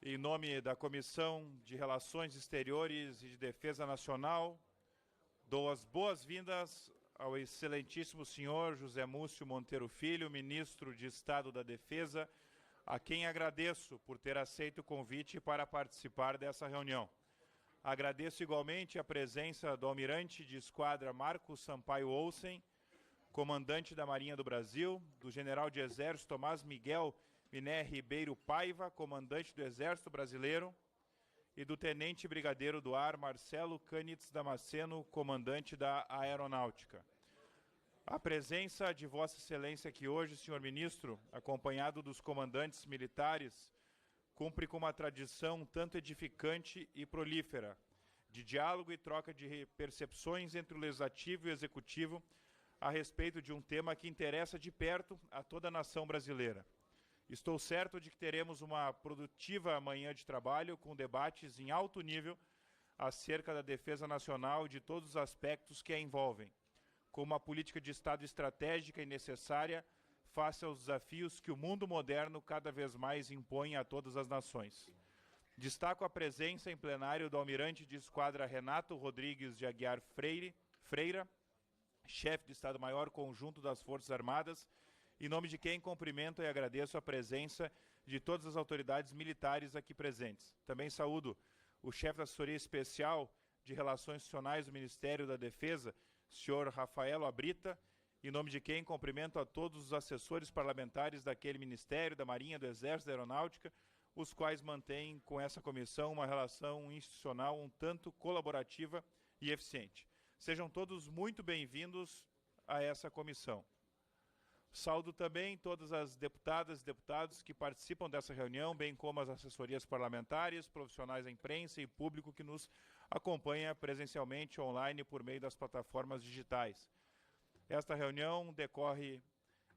Em nome da Comissão de Relações Exteriores e de Defesa Nacional, dou as boas-vindas ao excelentíssimo senhor José Múcio Monteiro Filho, ministro de Estado da Defesa, a quem agradeço por ter aceito o convite para participar dessa reunião. Agradeço igualmente a presença do almirante de esquadra Marcos Sampaio Olsen, comandante da Marinha do Brasil, do general de Exército Tomás Miguel Miné Ribeiro Paiva, comandante do Exército Brasileiro, e do tenente brigadeiro do ar Marcelo Cânitz Damasceno, comandante da Aeronáutica. A presença de Vossa Excelência aqui hoje, senhor ministro, acompanhado dos comandantes militares, cumpre com uma tradição tanto edificante e prolífera, de diálogo e troca de percepções entre o Legislativo e o Executivo a respeito de um tema que interessa de perto a toda a nação brasileira. Estou certo de que teremos uma produtiva manhã de trabalho com debates em alto nível acerca da defesa nacional e de todos os aspectos que a envolvem, como uma política de Estado estratégica e necessária face aos desafios que o mundo moderno cada vez mais impõe a todas as nações. Destaco a presença em plenário do almirante de esquadra Renato Rodrigues de Aguiar Freira, chefe de Estado-Maior Conjunto das Forças Armadas, em nome de quem cumprimento e agradeço a presença de todas as autoridades militares aqui presentes. Também saúdo o chefe da assessoria especial de Relações Institucionais do Ministério da Defesa, senhor Rafael Abrita, em nome de quem cumprimento a todos os assessores parlamentares daquele Ministério, da Marinha, do Exército, da Aeronáutica, os quais mantêm com essa comissão uma relação institucional um tanto colaborativa e eficiente. Sejam todos muito bem-vindos a essa comissão. Saúdo também todas as deputadas e deputados que participam dessa reunião, bem como as assessorias parlamentares, profissionais da imprensa e público que nos acompanha presencialmente online por meio das plataformas digitais. Esta reunião decorre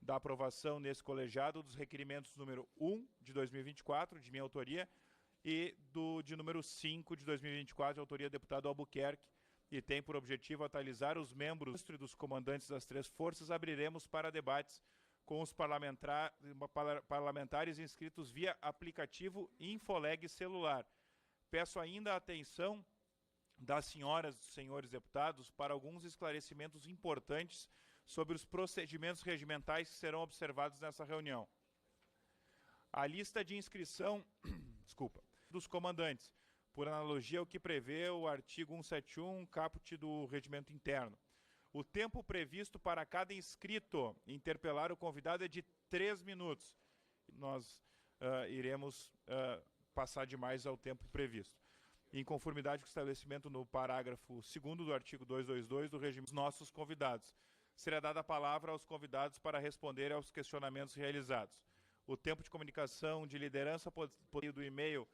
da aprovação nesse colegiado dos requerimentos número 1 de 2024, de minha autoria, e de número 5 de 2024, de autoria do deputado Albuquerque, e tem por objetivo atualizar os membros e dos comandantes das três forças. Abriremos para debates com os parlamentares inscritos via aplicativo Infoleg celular. Peço ainda a atenção das senhoras e dos senhores deputados para alguns esclarecimentos importantes sobre os procedimentos regimentais que serão observados nessa reunião. A lista de inscrição dos comandantes, por analogia ao que prevê o artigo 171, caput do Regimento Interno. O tempo previsto para cada inscrito interpelar o convidado é de 3 minutos. Nós iremos passar demais ao tempo previsto. Em conformidade com o estabelecimento no parágrafo 2º do artigo 222 do regimento dos nossos convidados. Será dada a palavra aos convidados para responder aos questionamentos realizados. O tempo de comunicação de liderança por meio do e-mail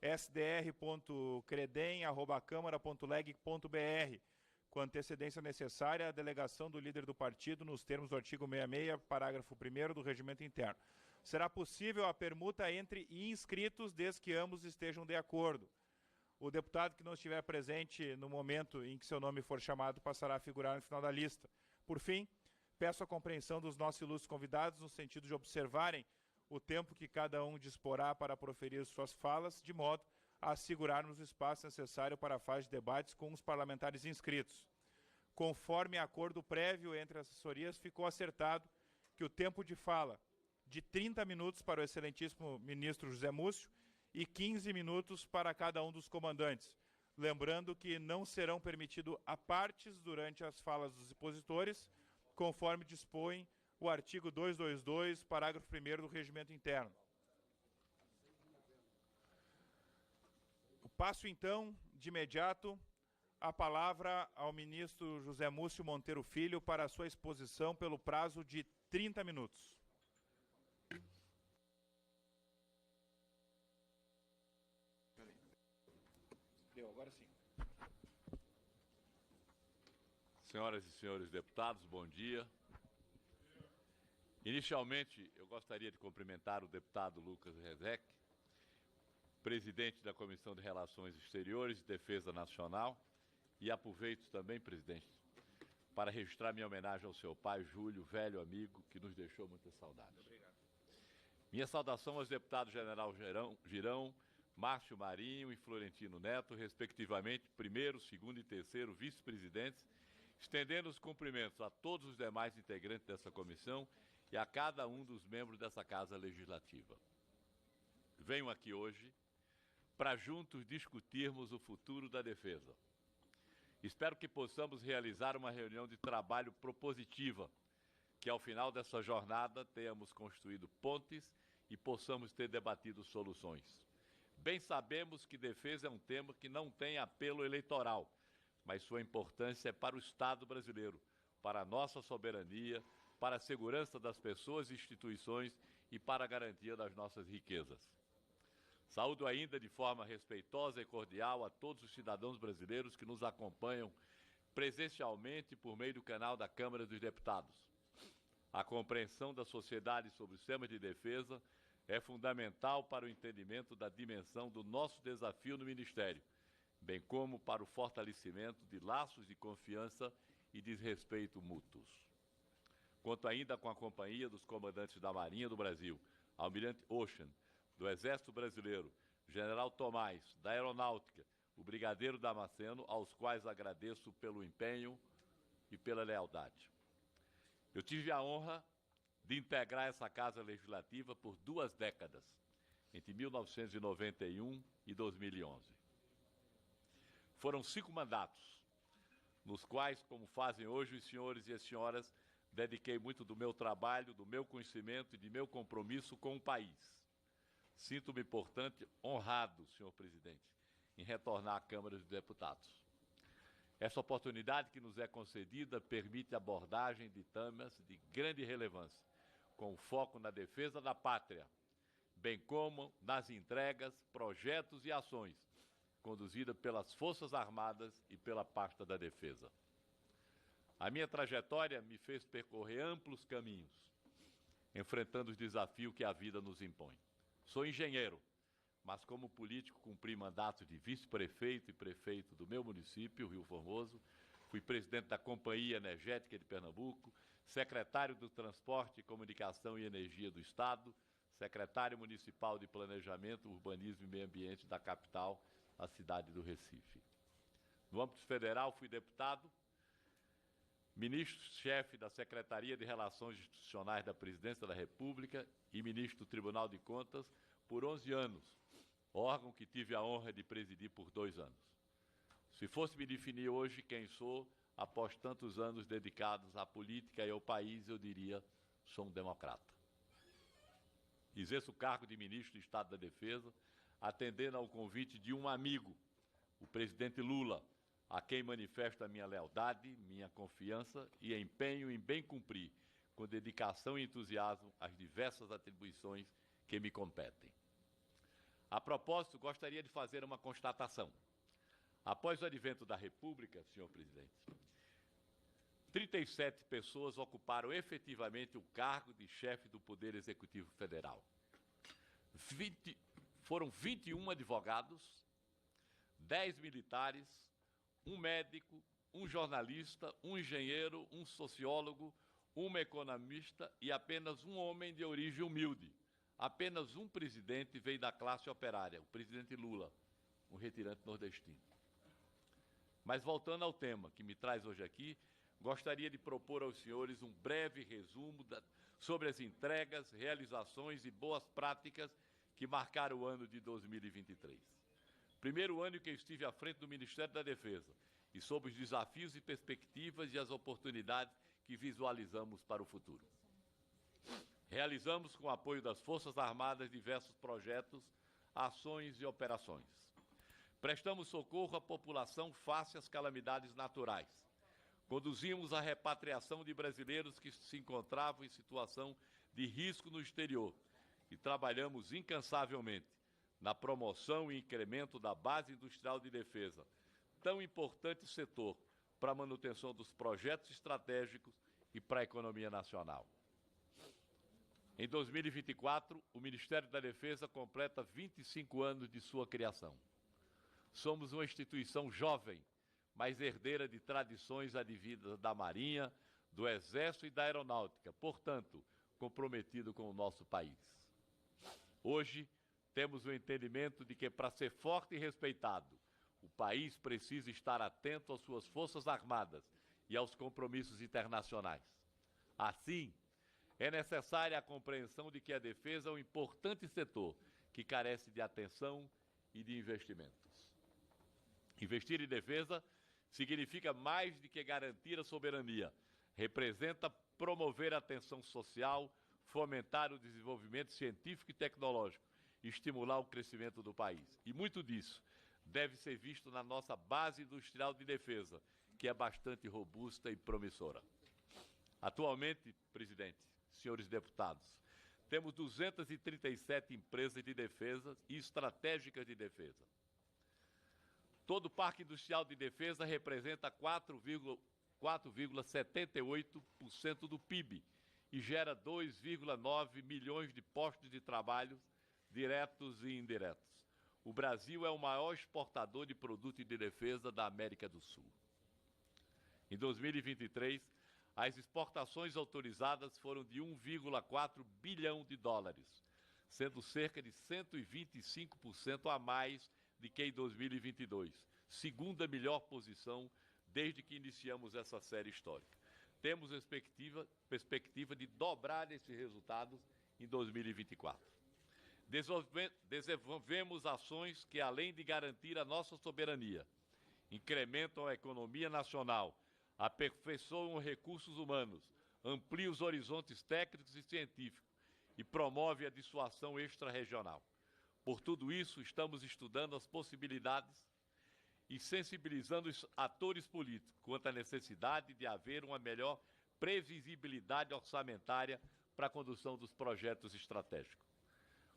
sdr.credem@câmara.leg.br, com antecedência necessária à delegação do líder do partido nos termos do artigo 66, parágrafo 1º do Regimento Interno. Será possível a permuta entre inscritos, desde que ambos estejam de acordo. O deputado que não estiver presente no momento em que seu nome for chamado passará a figurar no final da lista. Por fim, peço a compreensão dos nossos ilustres convidados no sentido de observarem o tempo que cada um disporá para proferir suas falas, de modo a assegurarmos o espaço necessário para a fase de debates com os parlamentares inscritos. Conforme acordo prévio entre as assessorias, ficou acertado que o tempo de fala de 30 minutos para o excelentíssimo ministro José Múcio e 15 minutos para cada um dos comandantes. Lembrando que não serão permitidos apartes durante as falas dos expositores, conforme dispõe o artigo 222, parágrafo 1º do Regimento Interno. Eu passo, então, de imediato, a palavra ao ministro José Múcio Monteiro Filho para a sua exposição pelo prazo de 30 minutos. Deu, agora sim. Senhoras e senhores deputados, bom dia. Inicialmente, eu gostaria de cumprimentar o deputado Lucas Rezec, presidente da Comissão de Relações Exteriores e Defesa Nacional, e aproveito também, presidente, para registrar minha homenagem ao seu pai, Júlio, velho amigo, que nos deixou muita saudade. Obrigado. Minha saudação aos deputados General Girão, Márcio Marinho e Florentino Neto, respectivamente, primeiro, segundo e terceiro vice-presidentes, estendendo os cumprimentos a todos os demais integrantes dessa comissão e a cada um dos membros dessa Casa Legislativa. Venho aqui hoje para juntos discutirmos o futuro da defesa. Espero que possamos realizar uma reunião de trabalho propositiva, que ao final dessa jornada tenhamos construído pontes e possamos ter debatido soluções. Bem sabemos que defesa é um tema que não tem apelo eleitoral, mas sua importância é para o Estado brasileiro, para a nossa soberania, para a segurança das pessoas e instituições e para a garantia das nossas riquezas. Saúdo ainda de forma respeitosa e cordial a todos os cidadãos brasileiros que nos acompanham presencialmente por meio do canal da Câmara dos Deputados. A compreensão da sociedade sobre o sistema de defesa é fundamental para o entendimento da dimensão do nosso desafio no Ministério, bem como para o fortalecimento de laços de confiança e desrespeito mútuos. Conto ainda com a companhia dos comandantes da Marinha do Brasil, Almirante Ocean, do Exército Brasileiro, General Tomás, da Aeronáutica, o Brigadeiro Damasceno, aos quais agradeço pelo empenho e pela lealdade. Eu tive a honra de integrar essa Casa Legislativa por 2 décadas, entre 1991 e 2011. Foram 5 mandatos, nos quais, como fazem hoje os senhores e as senhoras, dediquei muito do meu trabalho, do meu conhecimento e de meu compromisso com o país. Sinto-me, portanto, honrado, senhor presidente, em retornar à Câmara dos Deputados. Essa oportunidade que nos é concedida permite a abordagem de temas de grande relevância, com foco na defesa da pátria, bem como nas entregas, projetos e ações conduzidas pelas Forças Armadas e pela pasta da Defesa. A minha trajetória me fez percorrer amplos caminhos, enfrentando os desafios que a vida nos impõe. Sou engenheiro, mas como político cumpri mandatos de vice-prefeito e prefeito do meu município, Rio Formoso, fui presidente da Companhia Energética de Pernambuco, secretário do Transporte, Comunicação e Energia do Estado, secretário municipal de Planejamento, Urbanismo e Meio Ambiente da capital, a cidade do Recife. No âmbito federal, fui deputado, ministro-chefe da Secretaria de Relações Institucionais da Presidência da República e ministro do Tribunal de Contas por 11 anos, órgão que tive a honra de presidir por 2 anos. Se fosse me definir hoje quem sou, após tantos anos dedicados à política e ao país, eu diria, sou um democrata. Exerço o cargo de ministro do Estado da Defesa, atendendo ao convite de um amigo, o presidente Lula, a quem manifesto a minha lealdade, minha confiança e empenho em bem cumprir, com dedicação e entusiasmo, as diversas atribuições que me competem. A propósito, gostaria de fazer uma constatação. Após o advento da República, senhor presidente, 37 pessoas ocuparam efetivamente o cargo de chefe do Poder Executivo Federal. Foram 21 advogados, 10 militares, um médico, um jornalista, um engenheiro, um sociólogo, uma economista e apenas um homem de origem humilde. Apenas um presidente veio da classe operária, o presidente Lula, um retirante nordestino. Mas voltando ao tema que me traz hoje aqui, gostaria de propor aos senhores um breve resumo sobre as entregas, realizações e boas práticas que marcaram o ano de 2023. Primeiro ano em que eu estive à frente do Ministério da Defesa e sobre os desafios e perspectivas e as oportunidades que visualizamos para o futuro. Realizamos, com o apoio das Forças Armadas, diversos projetos, ações e operações. Prestamos socorro à população face às calamidades naturais. Conduzimos a repatriação de brasileiros que se encontravam em situação de risco no exterior e trabalhamos incansavelmente na promoção e incremento da base industrial de defesa, tão importante setor para a manutenção dos projetos estratégicos e para a economia nacional. Em 2024, o Ministério da Defesa completa 25 anos de sua criação. Somos uma instituição jovem, mas herdeira de tradições advindas da Marinha, do Exército e da Aeronáutica, portanto, comprometido com o nosso país. Hoje, temos o entendimento de que, para ser forte e respeitado, o país precisa estar atento às suas forças armadas e aos compromissos internacionais. Assim, é necessária a compreensão de que a defesa é um importante setor que carece de atenção e de investimentos. Investir em defesa significa mais do que garantir a soberania. Representa promover a atenção social, fomentar o desenvolvimento científico e tecnológico e estimular o crescimento do país. E muito disso deve ser visto na nossa base industrial de defesa, que é bastante robusta e promissora. Atualmente, presidente, senhores deputados, temos 237 empresas de defesa e estratégicas de defesa. Todo o parque industrial de defesa representa 4,78% do PIB e gera 2,9 milhões de postos de trabalho diretos e indiretos. O Brasil é o maior exportador de produtos de defesa da América do Sul. Em 2023, as exportações autorizadas foram de 1,4 bilhão de dólares, sendo cerca de 125% a mais do que em 2022, segunda melhor posição desde que iniciamos essa série histórica. Temos perspectiva de dobrar esses resultados em 2024. Desenvolvemos ações que, além de garantir a nossa soberania, incrementam a economia nacional, aperfeiçoam os recursos humanos, ampliam os horizontes técnicos e científicos e promove a dissuasão extra-regional. Por tudo isso, estamos estudando as possibilidades e sensibilizando os atores políticos quanto à necessidade de haver uma melhor previsibilidade orçamentária para a condução dos projetos estratégicos.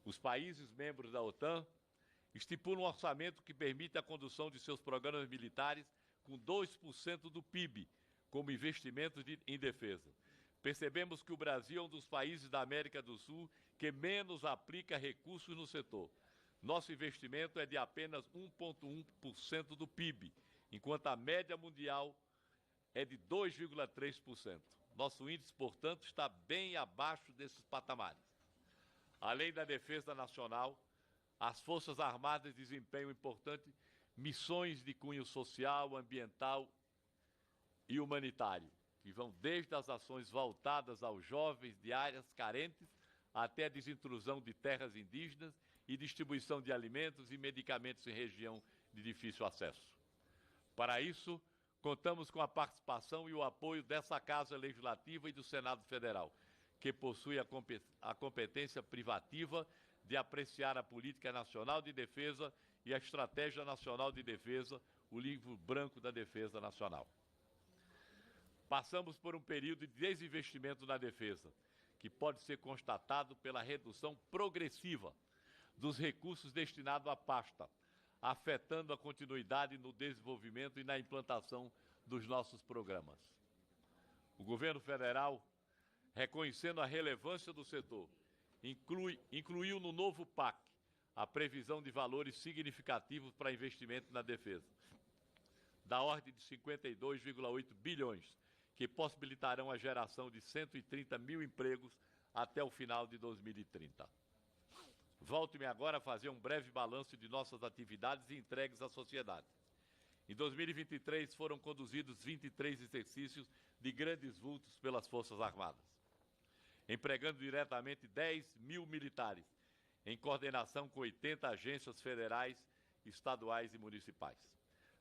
Os países membros da OTAN estipulam um orçamento que permite a condução de seus programas militares com 2% do PIB como investimento em defesa. Percebemos que o Brasil é um dos países da América do Sul que menos aplica recursos no setor. Nosso investimento é de apenas 1,1% do PIB, enquanto a média mundial é de 2,3%. Nosso índice, portanto, está bem abaixo desses patamares. Além da defesa nacional, as Forças Armadas desempenham importantes missões de cunho social, ambiental e humanitário, que vão desde as ações voltadas aos jovens de áreas carentes até a desintrusão de terras indígenas e distribuição de alimentos e medicamentos em região de difícil acesso. Para isso, contamos com a participação e o apoio dessa Casa Legislativa e do Senado Federal, que possui a competência privativa de apreciar a Política Nacional de Defesa e a Estratégia Nacional de Defesa, o Livro Branco da Defesa Nacional. Passamos por um período de desinvestimento na defesa, que pode ser constatado pela redução progressiva dos recursos destinados à pasta, afetando a continuidade no desenvolvimento e na implantação dos nossos programas. O governo federal, reconhecendo a relevância do setor, incluiu no novo PAC a previsão de valores significativos para investimento na defesa, da ordem de 52,8 bilhões, que possibilitarão a geração de 130 mil empregos até o final de 2030. Volto-me agora a fazer um breve balanço de nossas atividades e entregues à sociedade. Em 2023, foram conduzidos 23 exercícios de grandes vultos pelas Forças Armadas, empregando diretamente 10 mil militares, em coordenação com 80 agências federais, estaduais e municipais.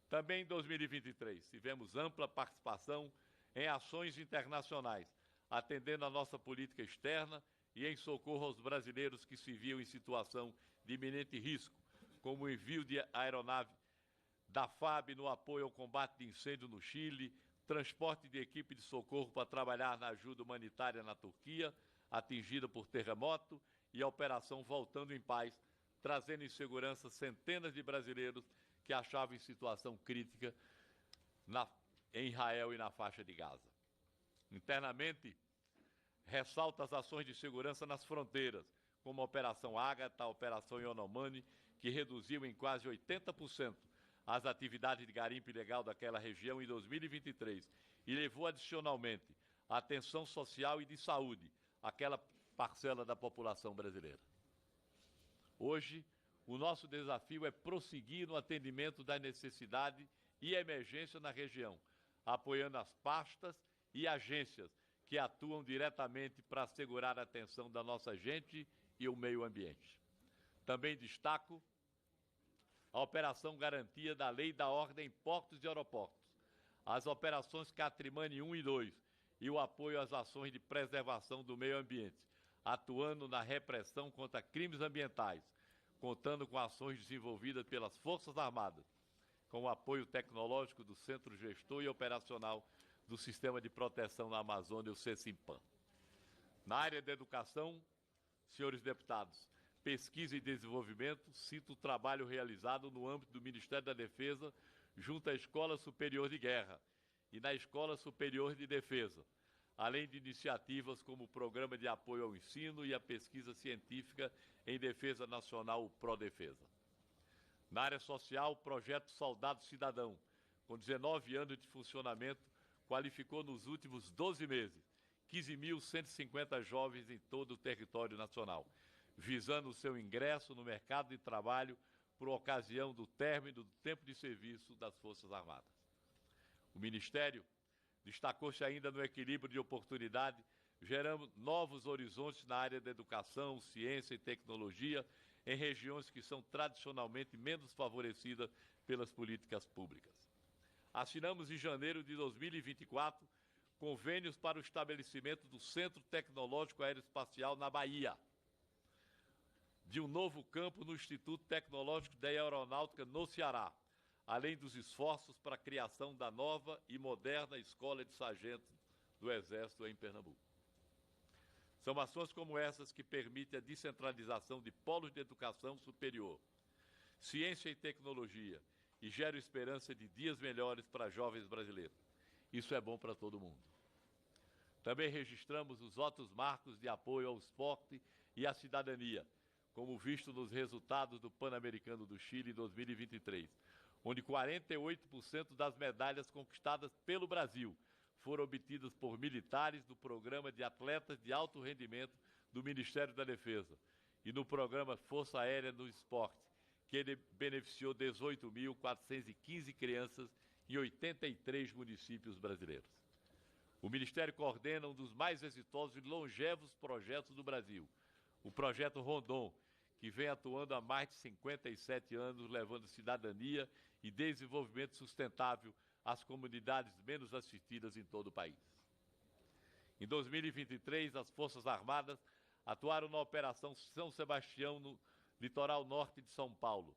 Também em 2023, tivemos ampla participação em ações internacionais, atendendo a nossa política externa e em socorro aos brasileiros que se viam em situação de iminente risco, como o envio de aeronave da FAB no apoio ao combate de incêndio no Chile, transporte de equipe de socorro para trabalhar na ajuda humanitária na Turquia, atingida por terremoto, e a Operação Voltando em Paz, trazendo em segurança centenas de brasileiros que achavam em situação crítica em Israel e na faixa de Gaza. Internamente, ressalta as ações de segurança nas fronteiras, como a Operação Ágata, a Operação Yanomami, que reduziu em quase 80% as atividades de garimpo ilegal daquela região em 2023 e levou adicionalmente a atenção social e de saúde àquela parcela da população brasileira. Hoje, o nosso desafio é prosseguir no atendimento da necessidade e emergência na região, apoiando as pastas e agências que atuam diretamente para assegurar a atenção da nossa gente e o meio ambiente. Também destaco a Operação Garantia da Lei da Ordem em Portos e Aeroportos, as operações Catrimani 1 e 2 e o apoio às ações de preservação do meio ambiente, atuando na repressão contra crimes ambientais, contando com ações desenvolvidas pelas Forças Armadas, com o apoio tecnológico do Centro Gestor e Operacional do Sistema de Proteção na Amazônia, o CECIMPAM. Na área da educação, senhores deputados, pesquisa e desenvolvimento, cito o trabalho realizado no âmbito do Ministério da Defesa junto à Escola Superior de Guerra e na Escola Superior de Defesa, além de iniciativas como o Programa de Apoio ao Ensino e a Pesquisa Científica em Defesa Nacional, o PRODEFESA. Na área social, o projeto Soldado Cidadão, com 19 anos de funcionamento, qualificou nos últimos 12 meses 15.150 jovens em todo o território nacional, visando o seu ingresso no mercado de trabalho por ocasião do término do tempo de serviço das Forças Armadas. O Ministério destacou-se ainda no equilíbrio de oportunidade, gerando novos horizontes na área da educação, ciência e tecnologia, em regiões que são tradicionalmente menos favorecidas pelas políticas públicas. Assinamos em janeiro de 2024 convênios para o estabelecimento do Centro Tecnológico Aeroespacial na Bahia, de um novo campo no Instituto Tecnológico da Aeronáutica no Ceará, além dos esforços para a criação da nova e moderna Escola de Sargentos do Exército em Pernambuco. São ações como essas que permitem a descentralização de polos de educação superior, ciência e tecnologia e geram esperança de dias melhores para jovens brasileiros. Isso é bom para todo mundo. Também registramos os outros marcos de apoio ao esporte e à cidadania, como visto nos resultados do Pan-Americano do Chile em 2023, onde 48% das medalhas conquistadas pelo Brasil foram obtidas por militares do Programa de Atletas de Alto Rendimento do Ministério da Defesa e no Programa Força Aérea no Esporte, que ele beneficiou 18.415 crianças em 83 municípios brasileiros. O Ministério coordena um dos mais exitosos e longevos projetos do Brasil, o Projeto Rondon, que vem atuando há mais de 57 anos, levando cidadania e desenvolvimento sustentável às comunidades menos assistidas em todo o país. Em 2023, as Forças Armadas atuaram na Operação São Sebastião, no litoral norte de São Paulo,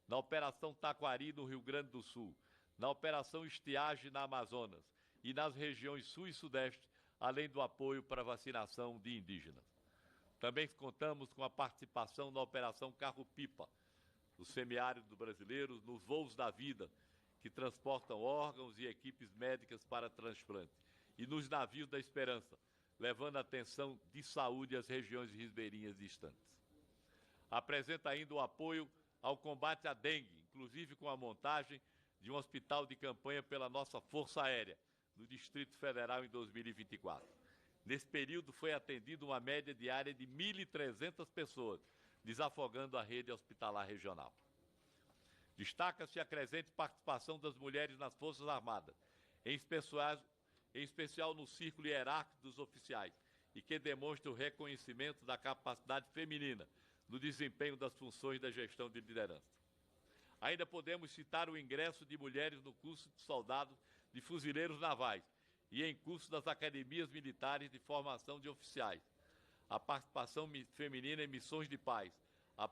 na Operação Taquari, no Rio Grande do Sul, na Operação Estiagem, na Amazonas, e nas regiões Sul e Sudeste, além do apoio para a vacinação de indígenas. Também contamos com a participação na Operação Carro-Pipa, no semiárido brasileiro, nos voos da vida, que transportam órgãos e equipes médicas para transplante, e nos navios da Esperança, levando atenção de saúde às regiões ribeirinhas distantes. Apresenta ainda o apoio ao combate à dengue, inclusive com a montagem de um hospital de campanha pela nossa Força Aérea, no Distrito Federal em 2024. Nesse período foi atendida uma média diária de 1.300 pessoas, desafogando a rede hospitalar regional. Destaca-se a crescente participação das mulheres nas Forças Armadas, em especial no círculo hierárquico dos oficiais, e que demonstra o reconhecimento da capacidade feminina no desempenho das funções da gestão de liderança. Ainda podemos citar o ingresso de mulheres no curso de soldados de fuzileiros navais e em curso das academias militares de formação de oficiais, a participação feminina em missões de paz, a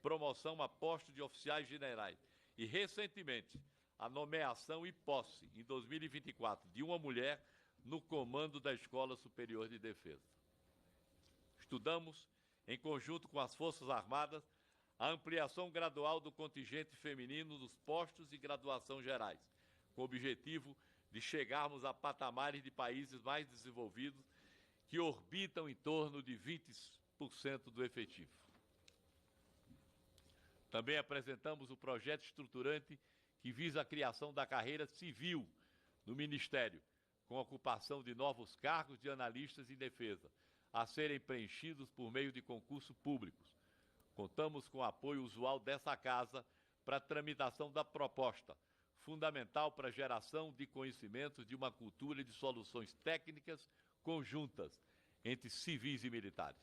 promoção a posto de oficiais generais e, recentemente, a nomeação e posse, em 2024, de uma mulher no comando da Escola Superior de Defesa. Estudamos, em conjunto com as Forças Armadas, a ampliação gradual do contingente feminino dos postos de graduação gerais, com o objetivo de chegarmos a patamares de países mais desenvolvidos que orbitam em torno de 20% do efetivo. Também apresentamos o projeto estruturante que visa a criação da carreira civil no Ministério, com a ocupação de novos cargos de analistas em defesa, a serem preenchidos por meio de concursos públicos, Contamos com o apoio usual dessa Casa para a tramitação da proposta, fundamental para a geração de conhecimentos de uma cultura de soluções técnicas conjuntas entre civis e militares.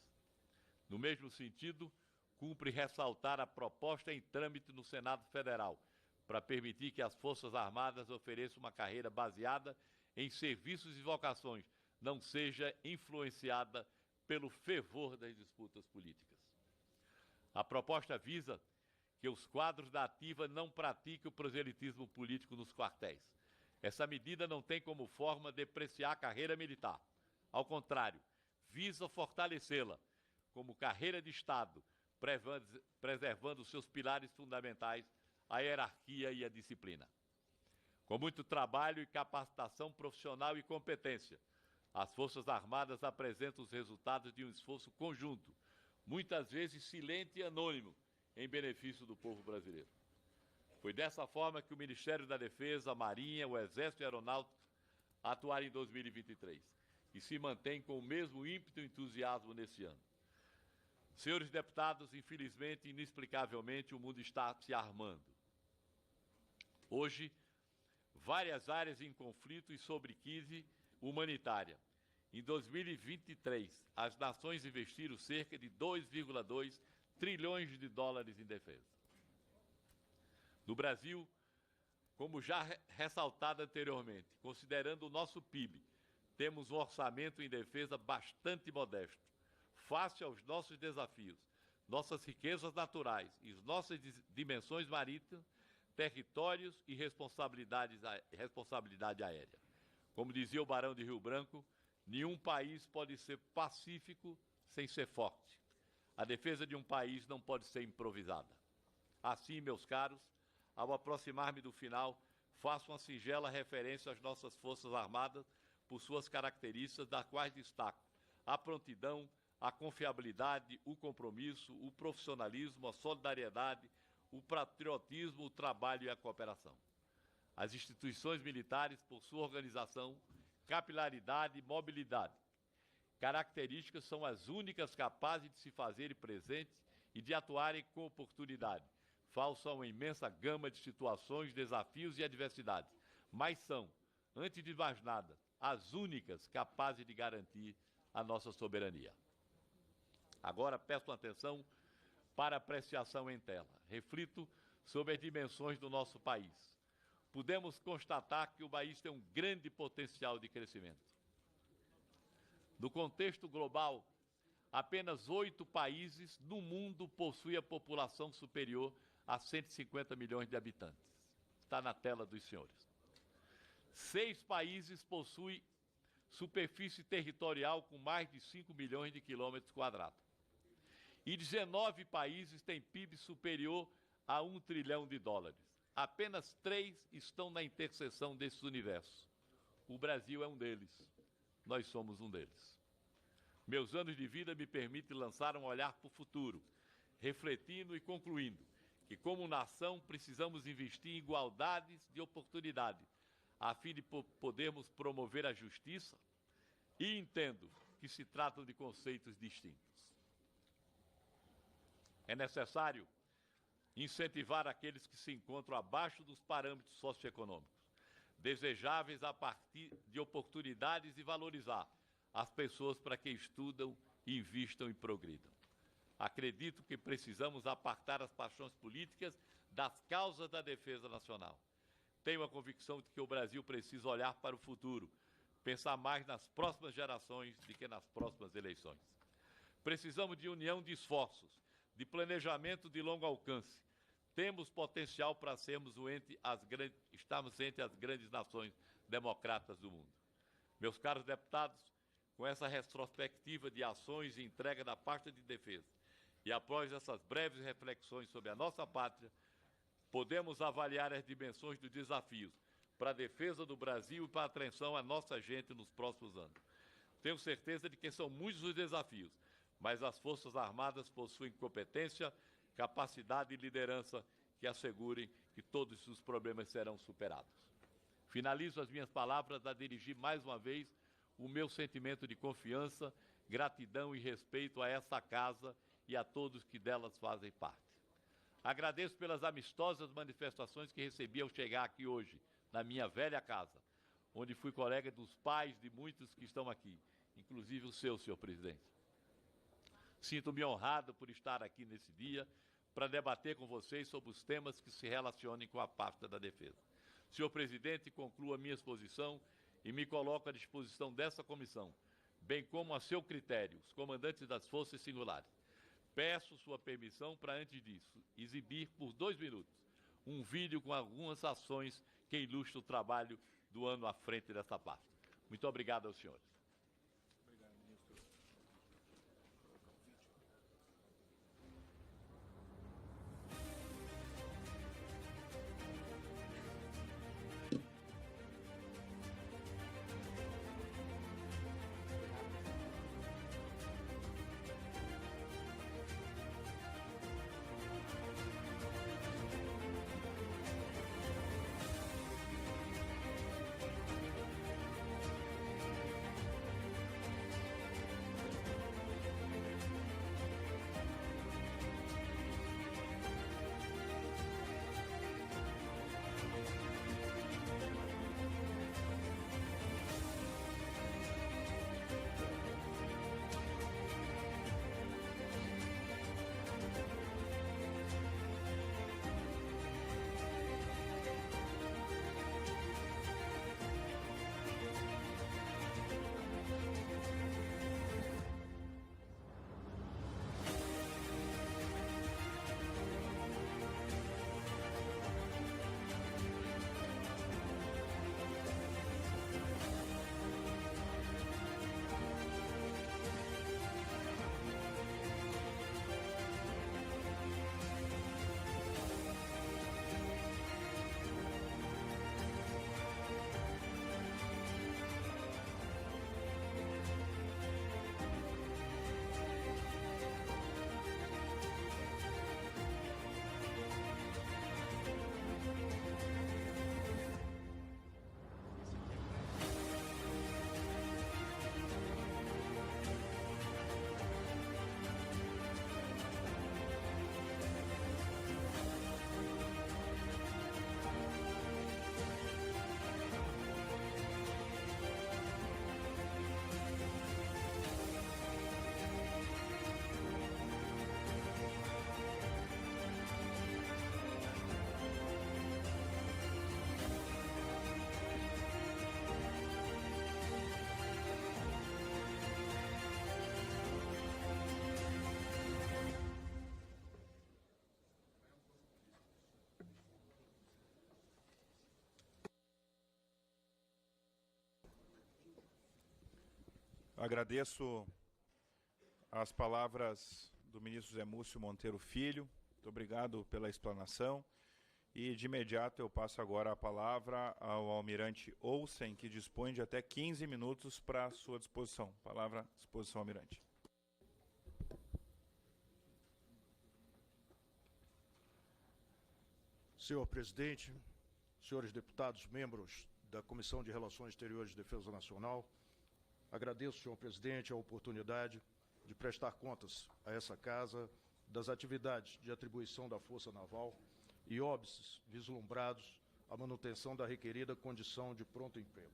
No mesmo sentido, cumpre ressaltar a proposta em trâmite no Senado Federal, para permitir que as Forças Armadas ofereçam uma carreira baseada em serviços e vocações, não seja influenciada pelo fervor das disputas políticas. A proposta visa que os quadros da ativa não pratiquem o proselitismo político nos quartéis. Essa medida não tem como forma depreciar a carreira militar. Ao contrário, visa fortalecê-la como carreira de Estado, preservando seus pilares fundamentais, a hierarquia e a disciplina. Com muito trabalho e capacitação profissional e competência, as Forças Armadas apresentam os resultados de um esforço conjunto, muitas vezes silente e anônimo, em benefício do povo brasileiro. Foi dessa forma que o Ministério da Defesa, a Marinha, o Exército e a Aeronáutica atuaram em 2023 e se mantém com o mesmo ímpeto e entusiasmo nesse ano. Senhores deputados, infelizmente, inexplicavelmente, o mundo está se armando. Hoje, várias áreas em conflito e sobre crise humanitária. Em 2023, as nações investiram cerca de 2,2 trilhões de dólares em defesa. No Brasil, como já ressaltado anteriormente, considerando o nosso PIB, temos um orçamento em defesa bastante modesto, face aos nossos desafios, nossas riquezas naturais e nossas dimensões marítimas, territórios e responsabilidade aérea. Como dizia o Barão de Rio Branco, nenhum país pode ser pacífico sem ser forte. A defesa de um país não pode ser improvisada. Assim, meus caros, ao aproximar-me do final, faço uma singela referência às nossas Forças Armadas por suas características, das quais destaco a prontidão, a confiabilidade, o compromisso, o profissionalismo, a solidariedade, o patriotismo, o trabalho e a cooperação. As instituições militares, por sua organização, capilaridade e mobilidade, características são as únicas capazes de se fazerem presentes e de atuarem com oportunidade. Falsam uma imensa gama de situações, desafios e adversidades, mas são, antes de mais nada, as únicas capazes de garantir a nossa soberania. Agora peço atenção para apreciação em tela. Reflito sobre as dimensões do nosso país. Podemos constatar que o país tem um grande potencial de crescimento. No contexto global, apenas 8 países no mundo possuem a população superior a 150 milhões de habitantes. Está na tela dos senhores. 6 países possuem superfície territorial com mais de 5 milhões de quilômetros quadrados. E 19 países têm PIB superior a 1 trilhão de dólares. Apenas 3 estão na interseção desses universos. O Brasil é um deles. Nós somos um deles. Meus anos de vida me permitem lançar um olhar para o futuro, refletindo e concluindo que, como nação, precisamos investir em igualdades de oportunidade, a fim de podermos promover a justiça, e entendo que se tratam de conceitos distintos. É necessário incentivar aqueles que se encontram abaixo dos parâmetros socioeconômicos, desejáveis a partir de oportunidades, e valorizar as pessoas para que estudam, invistam e progridam. Acredito que precisamos apartar as paixões políticas das causas da defesa nacional. Tenho a convicção de que o Brasil precisa olhar para o futuro, pensar mais nas próximas gerações do que nas próximas eleições. Precisamos de união de esforços, de planejamento de longo alcance. Temos potencial para estarmos entre as grandes nações democratas do mundo. Meus caros deputados, com essa retrospectiva de ações e entrega da pasta de defesa, e após essas breves reflexões sobre a nossa pátria, podemos avaliar as dimensões dos desafios para a defesa do Brasil e para a atenção à nossa gente nos próximos anos. Tenho certeza de que são muitos os desafios, mas as Forças Armadas possuem competência, capacidade e liderança que assegurem que todos os problemas serão superados. Finalizo as minhas palavras a dirigir mais uma vez o meu sentimento de confiança, gratidão e respeito a essa casa e a todos que delas fazem parte. Agradeço pelas amistosas manifestações que recebi ao chegar aqui hoje, na minha velha casa, onde fui colega dos pais de muitos que estão aqui, inclusive o seu, senhor presidente. Sinto-me honrado por estar aqui nesse dia para debater com vocês sobre os temas que se relacionem com a pasta da defesa. Senhor presidente, concluo a minha exposição e me coloco à disposição dessa comissão, bem como a seu critério, os comandantes das forças singulares. Peço sua permissão para, antes disso, exibir por 2 minutos um vídeo com algumas ações que ilustram o trabalho do ano à frente dessa pasta. Muito obrigado aos senhores. Obrigado, ministro. Agradeço as palavras do ministro José Múcio Monteiro Filho. Muito obrigado pela explanação. E, de imediato, eu passo agora a palavra ao almirante Olsen, que dispõe de até 15 minutos para a sua disposição. Palavra à disposição, almirante. Senhor presidente, senhores deputados, membros da Comissão de Relações Exteriores e Defesa Nacional, agradeço, senhor presidente, a oportunidade de prestar contas a essa casa das atividades de atribuição da Força Naval e óbices vislumbrados à manutenção da requerida condição de pronto emprego.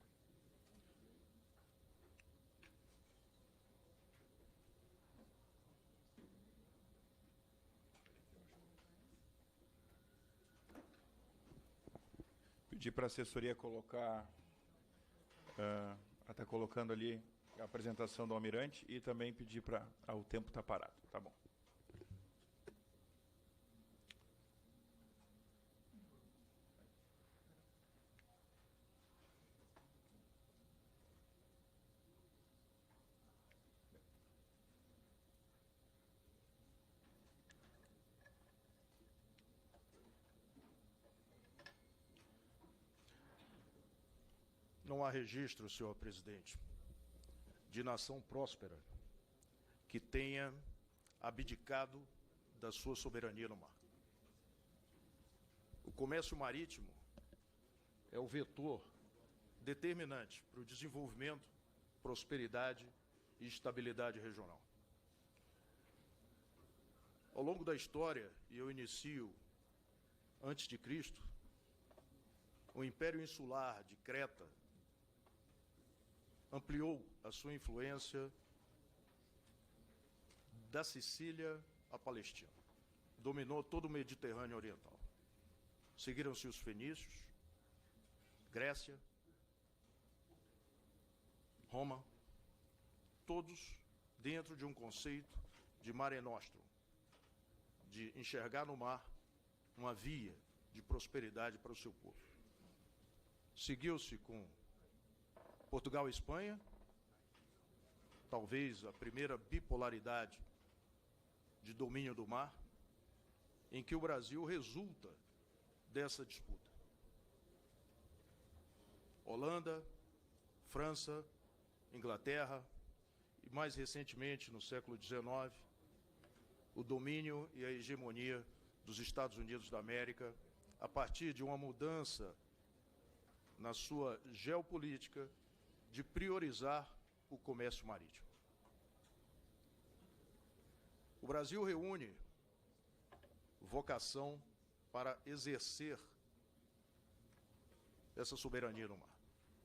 Pedir para a assessoria colocar, está colocando ali a apresentação do almirante e também pedir para, o tempo está parado, tá bom. Não há registro, senhor presidente, de nação próspera que tenha abdicado da sua soberania no mar. O comércio marítimo é o vetor determinante para o desenvolvimento, prosperidade e estabilidade regional. Ao longo da história, e eu inicio antes de Cristo, o Império Insular de Creta ampliou a sua influência da Sicília à Palestina. Dominou todo o Mediterrâneo Oriental. Seguiram-se os fenícios, Grécia, Roma, todos dentro de um conceito de Mare Nostrum, de enxergar no mar uma via de prosperidade para o seu povo. Seguiu-se com Portugal e Espanha, talvez a primeira bipolaridade de domínio do mar, em que o Brasil resulta dessa disputa. Holanda, França, Inglaterra e, mais recentemente, no século XIX, o domínio e a hegemonia dos Estados Unidos da América, a partir de uma mudança na sua geopolítica de priorizar o comércio marítimo. O Brasil reúne vocação para exercer essa soberania no mar.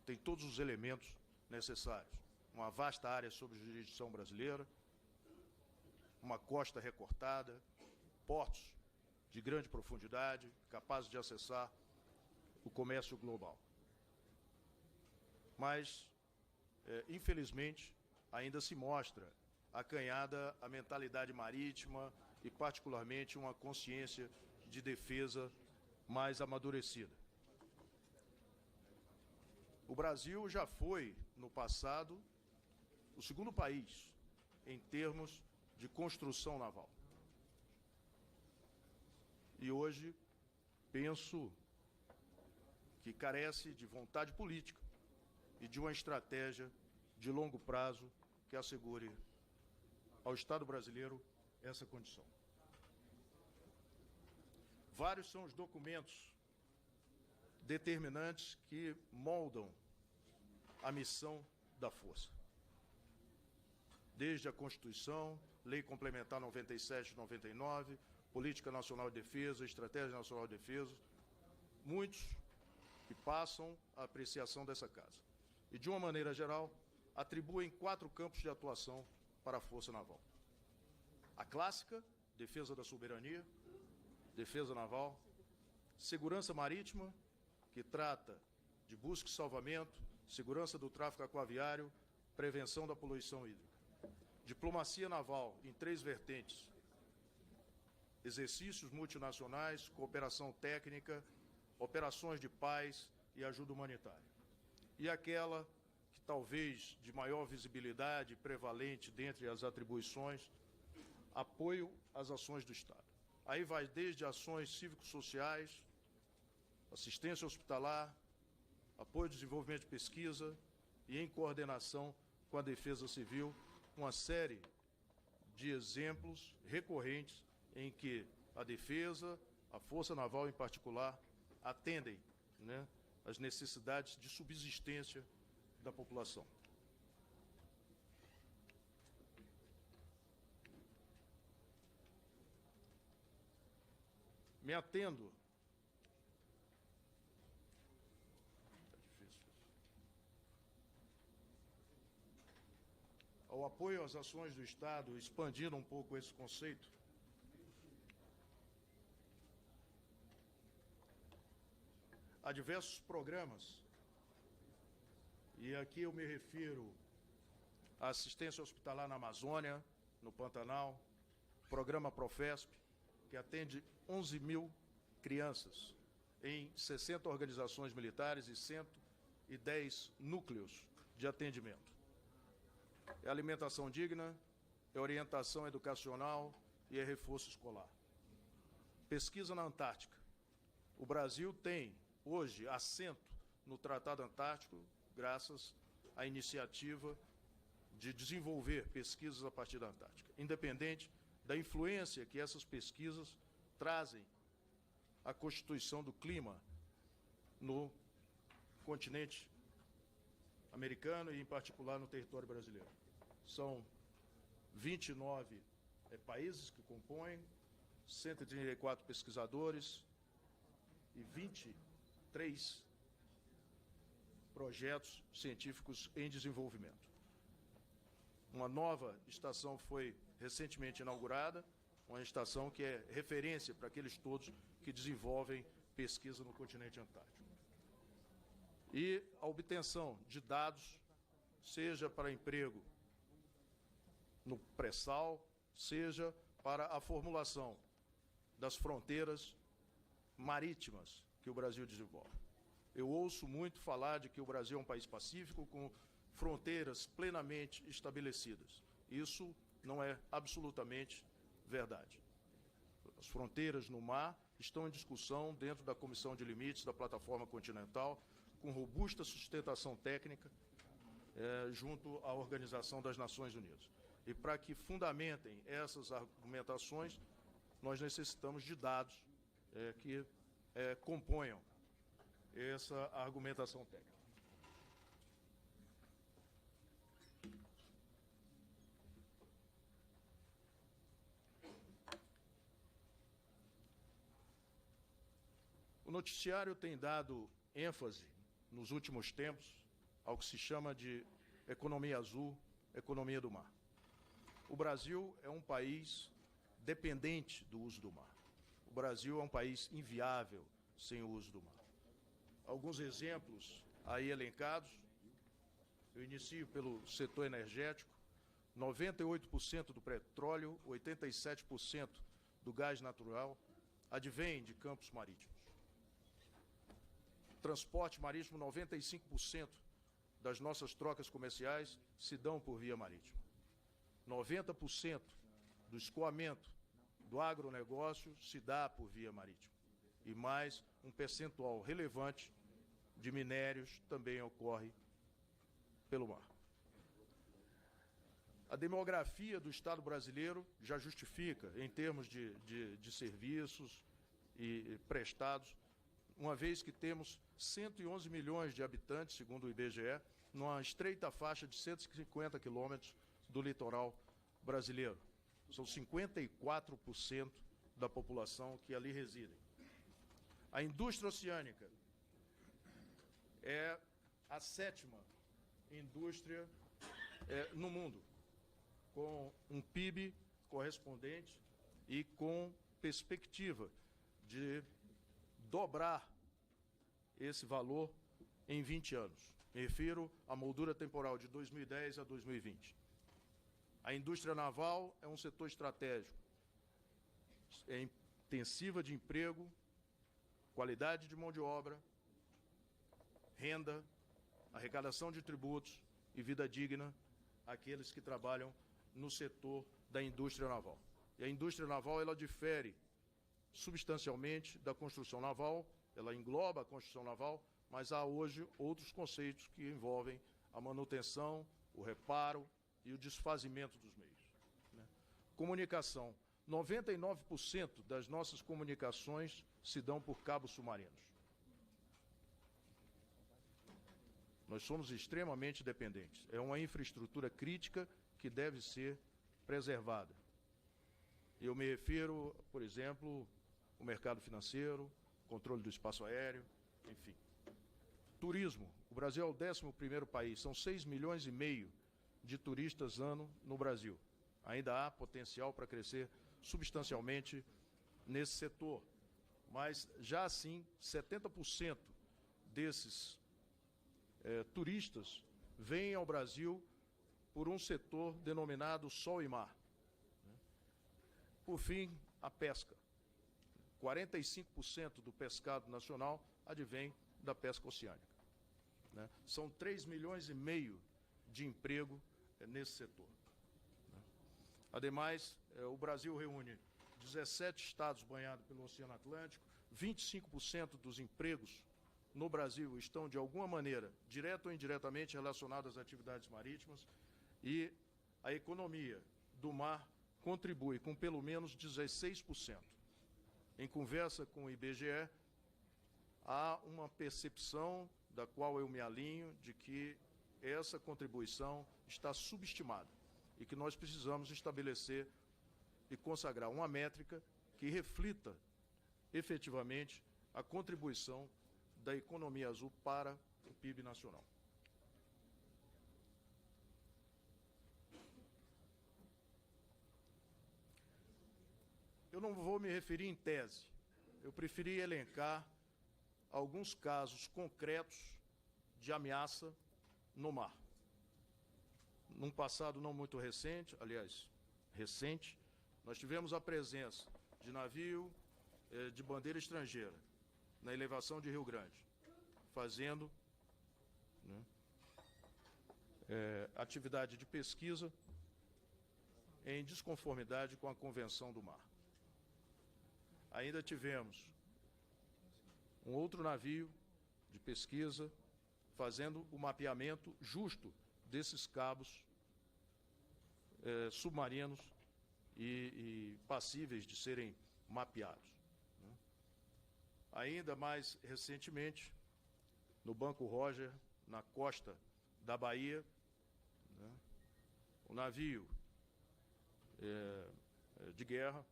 Tem todos os elementos necessários. Uma vasta área sob jurisdição brasileira, uma costa recortada, portos de grande profundidade, capazes de acessar o comércio global. Mas, infelizmente, ainda se mostra acanhada a mentalidade marítima e, particularmente, uma consciência de defesa mais amadurecida. O Brasil já foi, no passado, o segundo país em termos de construção naval. E hoje penso que carece de vontade política e de uma estratégia de longo prazo que assegure ao Estado brasileiro essa condição. Vários são os documentos determinantes que moldam a missão da Força. Desde a Constituição, Lei Complementar 97 de 99, Política Nacional de Defesa, Estratégia Nacional de Defesa, muitos que passam a apreciação dessa casa. E, de uma maneira geral, atribuem 4 campos de atuação para a Força Naval. A clássica, defesa da soberania, defesa naval, segurança marítima, que trata de busca e salvamento, segurança do tráfego aquaviário, prevenção da poluição hídrica. Diplomacia naval em 3 vertentes: exercícios multinacionais, cooperação técnica, operações de paz e ajuda humanitária. E aquela que talvez de maior visibilidade, prevalente dentre as atribuições, apoio às ações do Estado. Aí vai desde ações cívico-sociais, assistência hospitalar, apoio ao desenvolvimento de pesquisa e em coordenação com a Defesa Civil, uma série de exemplos recorrentes em que a defesa, a Força Naval em particular, atendem, às necessidades de subsistência da população. Me atendo ao apoio às ações do Estado, expandindo um pouco esse conceito. Há diversos programas, e aqui eu me refiro à assistência hospitalar na Amazônia, no Pantanal, programa Profesp, que atende 11 mil crianças em 60 organizações militares e 110 núcleos de atendimento. É alimentação digna, é orientação educacional e é reforço escolar. Pesquisa na Antártica. O Brasil tem, hoje, assento no Tratado Antártico, graças à iniciativa de desenvolver pesquisas a partir da Antártica, independente da influência que essas pesquisas trazem à constituição do clima no continente americano e, em particular, no território brasileiro. São 29 países que compõem, 134 pesquisadores e 23 projetos científicos em desenvolvimento. Uma nova estação foi recentemente inaugurada, uma estação que é referência para aqueles todos que desenvolvem pesquisa no continente antártico. E a obtenção de dados, seja para emprego no pré-sal, seja para a formulação das fronteiras marítimas que o Brasil desenvolve. Eu ouço muito falar de que o Brasil é um país pacífico com fronteiras plenamente estabelecidas. Isso não é absolutamente verdade. As fronteiras no mar estão em discussão dentro da Comissão de Limites da Plataforma Continental, com robusta sustentação técnica junto à Organização das Nações Unidas. E para que fundamentem essas argumentações, nós necessitamos de dados que componham essa argumentação técnica. O noticiário tem dado ênfase, nos últimos tempos, ao que se chama de economia azul, economia do mar. O Brasil é um país dependente do uso do mar. O Brasil é um país inviável sem o uso do mar. Alguns exemplos aí elencados. Eu inicio pelo setor energético. 98% do petróleo, 87% do gás natural advém de campos marítimos. Transporte marítimo, 95% das nossas trocas comerciais se dão por via marítima. 90% do escoamento do agronegócio se dá por via marítima. E mais um percentual relevante de minérios também ocorre pelo mar. A demografia do Estado brasileiro já justifica, em termos de serviços e prestados, uma vez que temos 111 milhões de habitantes, segundo o IBGE, numa estreita faixa de 150 quilômetros do litoral brasileiro. São 54% da população que ali reside. A indústria oceânica é a 7ª indústria no mundo, com um PIB correspondente e com perspectiva de dobrar esse valor em 20 anos. Me refiro à moldura temporal de 2010 a 2020. A indústria naval é um setor estratégico, é intensiva de emprego, qualidade de mão de obra, renda, arrecadação de tributos e vida digna àqueles que trabalham no setor da indústria naval. E a indústria naval, ela difere substancialmente da construção naval, ela engloba a construção naval, mas há hoje outros conceitos que envolvem a manutenção, o reparo e o desfazimento dos meios. Comunicação. 99% das nossas comunicações se dão por cabos submarinos. Nós somos extremamente dependentes. É uma infraestrutura crítica que deve ser preservada. Eu me refiro, por exemplo, ao mercado financeiro, controle do espaço aéreo, enfim. Turismo. O Brasil é o 11º país. São 6,5 milhões de turistas ano no Brasil. Ainda há potencial para crescer substancialmente nesse setor. Mas, já assim, 70% desses turistas vêm ao Brasil por um setor denominado sol e mar. Por fim, a pesca. 45% do pescado nacional advém da pesca oceânica. São 3,5 milhões de emprego nesse setor. Ademais, o Brasil reúne 17 estados banhados pelo Oceano Atlântico, 25% dos empregos no Brasil estão, de alguma maneira, direta ou indiretamente relacionados às atividades marítimas, e a economia do mar contribui com pelo menos 16%. Em conversa com o IBGE, há uma percepção, da qual eu me alinho, de que essa contribuição está subestimada e que nós precisamos estabelecer e consagrar uma métrica que reflita efetivamente a contribuição da economia azul para o PIB nacional. Eu não vou me referir em tese, eu preferi elencar alguns casos concretos de ameaça no mar. Num passado não muito recente, aliás, recente, nós tivemos a presença de navio de bandeira estrangeira na elevação de Rio Grande, fazendo, né, atividade de pesquisa em desconformidade com a Convenção do Mar. Ainda tivemos um outro navio de pesquisa fazendo o mapeamento justo desses cabos submarinos e passíveis de serem mapeados, né? Ainda mais recentemente, no Banco Roger, na costa da Bahia, né, o navio de guerra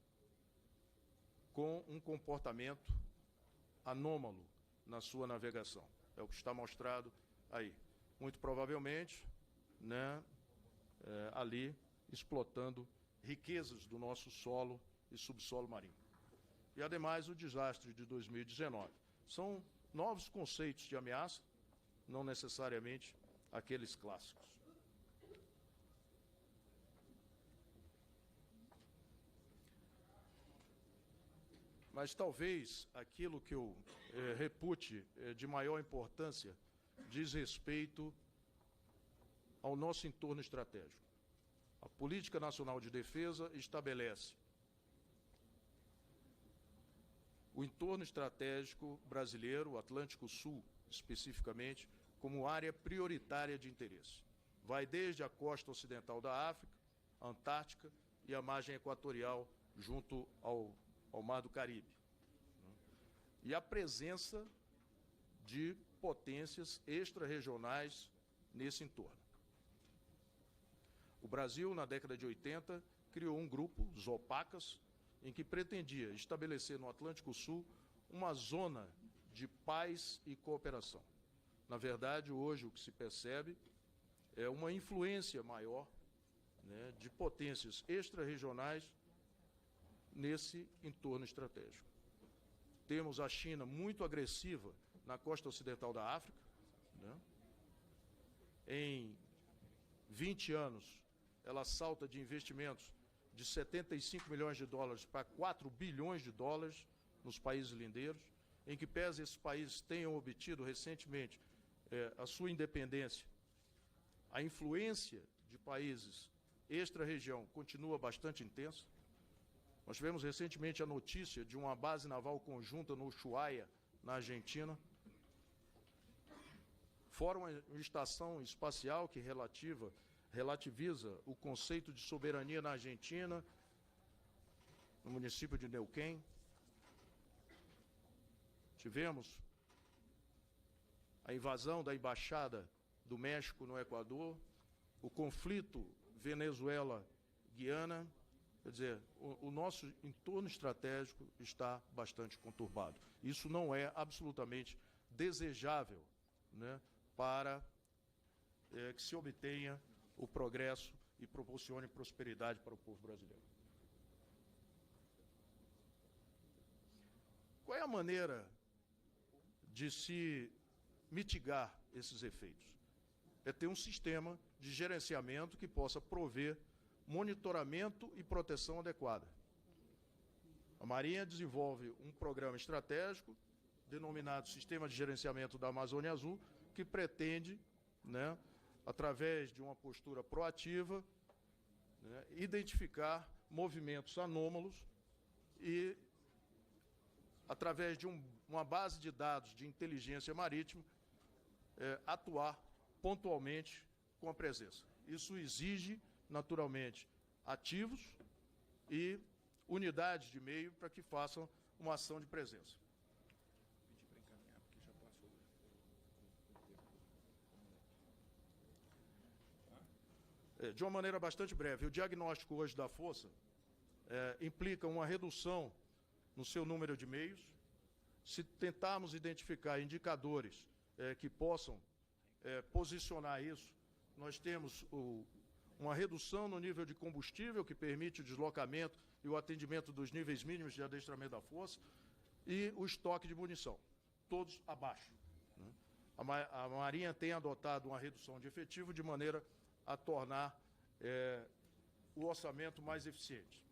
com um comportamento anômalo na sua navegação. É o que está mostrado aí. Muito provavelmente, né, ali explotando riquezas do nosso solo e subsolo marinho. E, ademais, o desastre de 2019. São novos conceitos de ameaça, não necessariamente aqueles clássicos. Mas talvez aquilo que eu repute de maior importância diz respeito ao nosso entorno estratégico. A Política Nacional de Defesa estabelece o entorno estratégico brasileiro, o Atlântico Sul especificamente, como área prioritária de interesse. Vai desde a costa ocidental da África, a Antártica e a margem equatorial junto ao Mar do Caribe. E a presença de potências extra-regionais nesse entorno. O Brasil, na década de 80, criou um grupo, os OPACAS, em que pretendia estabelecer no Atlântico Sul uma zona de paz e cooperação. Na verdade, hoje o que se percebe é uma influência maior, né, de potências extra-regionais nesse entorno estratégico. Temos a China muito agressiva na costa ocidental da África, né? Em 20 anos, ela salta de investimentos de 75 milhões de dólares para 4 bilhões de dólares nos países lindeiros, em que pese esses países tenham obtido recentemente a sua independência. A influência de países extra-região continua bastante intensa. Nós tivemos recentemente a notícia de uma base naval conjunta no Ushuaia, na Argentina. Fora uma estação espacial que relativiza o conceito de soberania na Argentina, no município de Neuquén. Tivemos a invasão da Embaixada do México no Equador, o conflito Venezuela-Guiana. Quer dizer, o nosso entorno estratégico está bastante conturbado. Isso não é absolutamente desejável, né, para que se obtenha o progresso e proporcione prosperidade para o povo brasileiro. Qual é a maneira de se mitigar esses efeitos? É ter um sistema de gerenciamento que possa prover monitoramento e proteção adequada. A Marinha desenvolve um programa estratégico denominado Sistema de Gerenciamento da Amazônia Azul, que pretende, né, através de uma postura proativa, né, identificar movimentos anômalos e, através de uma base de dados de inteligência marítima, atuar pontualmente com a presença. Isso exige, naturalmente, ativos e unidades de meio para que façam uma ação de presença. De uma maneira bastante breve, o diagnóstico hoje da força implica uma redução no seu número de meios. Se tentarmos identificar indicadores que possam posicionar isso, nós temos uma redução no nível de combustível, que permite o deslocamento e o atendimento dos níveis mínimos de adestramento da força, e o estoque de munição, todos abaixo. Né? A Marinha tem adotado uma redução de efetivo de maneira a tornar o orçamento mais eficiente.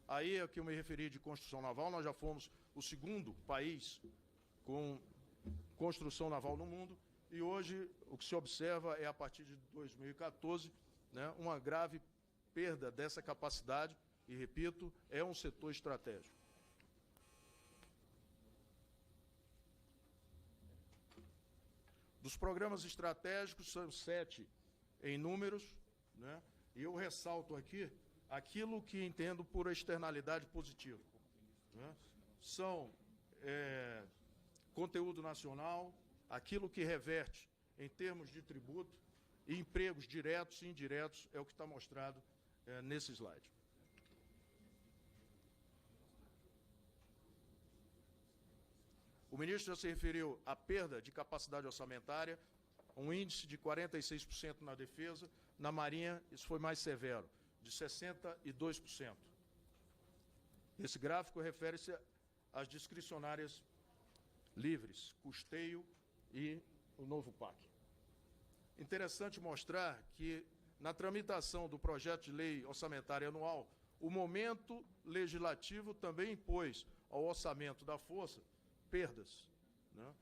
Aí é que eu me referi de construção naval, nós já fomos o segundo país com construção naval no mundo, e hoje o que se observa é, a partir de 2014, né, uma grave perda dessa capacidade, e, repito, é um setor estratégico. Dos programas estratégicos, são 7 em números, né, e eu ressalto aqui aquilo que entendo por externalidade positiva. Né, são conteúdo nacional, aquilo que reverte em termos de tributo, e empregos diretos e indiretos, é o que está mostrado nesse slide. O ministro já se referiu à perda de capacidade orçamentária, um índice de 46% na defesa, na Marinha isso foi mais severo, de 62%. Esse gráfico refere-se às discricionárias livres, custeio e o novo PAC. Interessante mostrar que, na tramitação do projeto de lei orçamentária anual, o momento legislativo também impôs ao orçamento da Força perdas, né?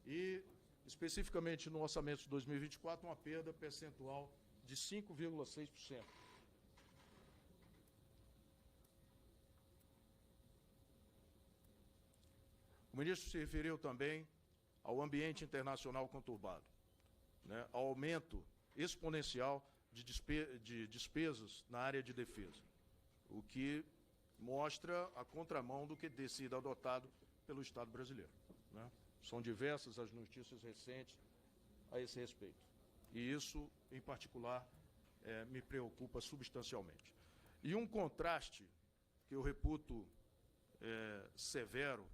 E, especificamente no orçamento de 2024, uma perda percentual de 5,6%. O ministro se referiu também ao ambiente internacional conturbado, né, ao aumento exponencial de despesas na área de defesa, o que mostra a contramão do que tem sido adotado pelo Estado brasileiro. Né? São diversas as notícias recentes a esse respeito. E isso, em particular, me preocupa substancialmente. E um contraste que eu reputo severo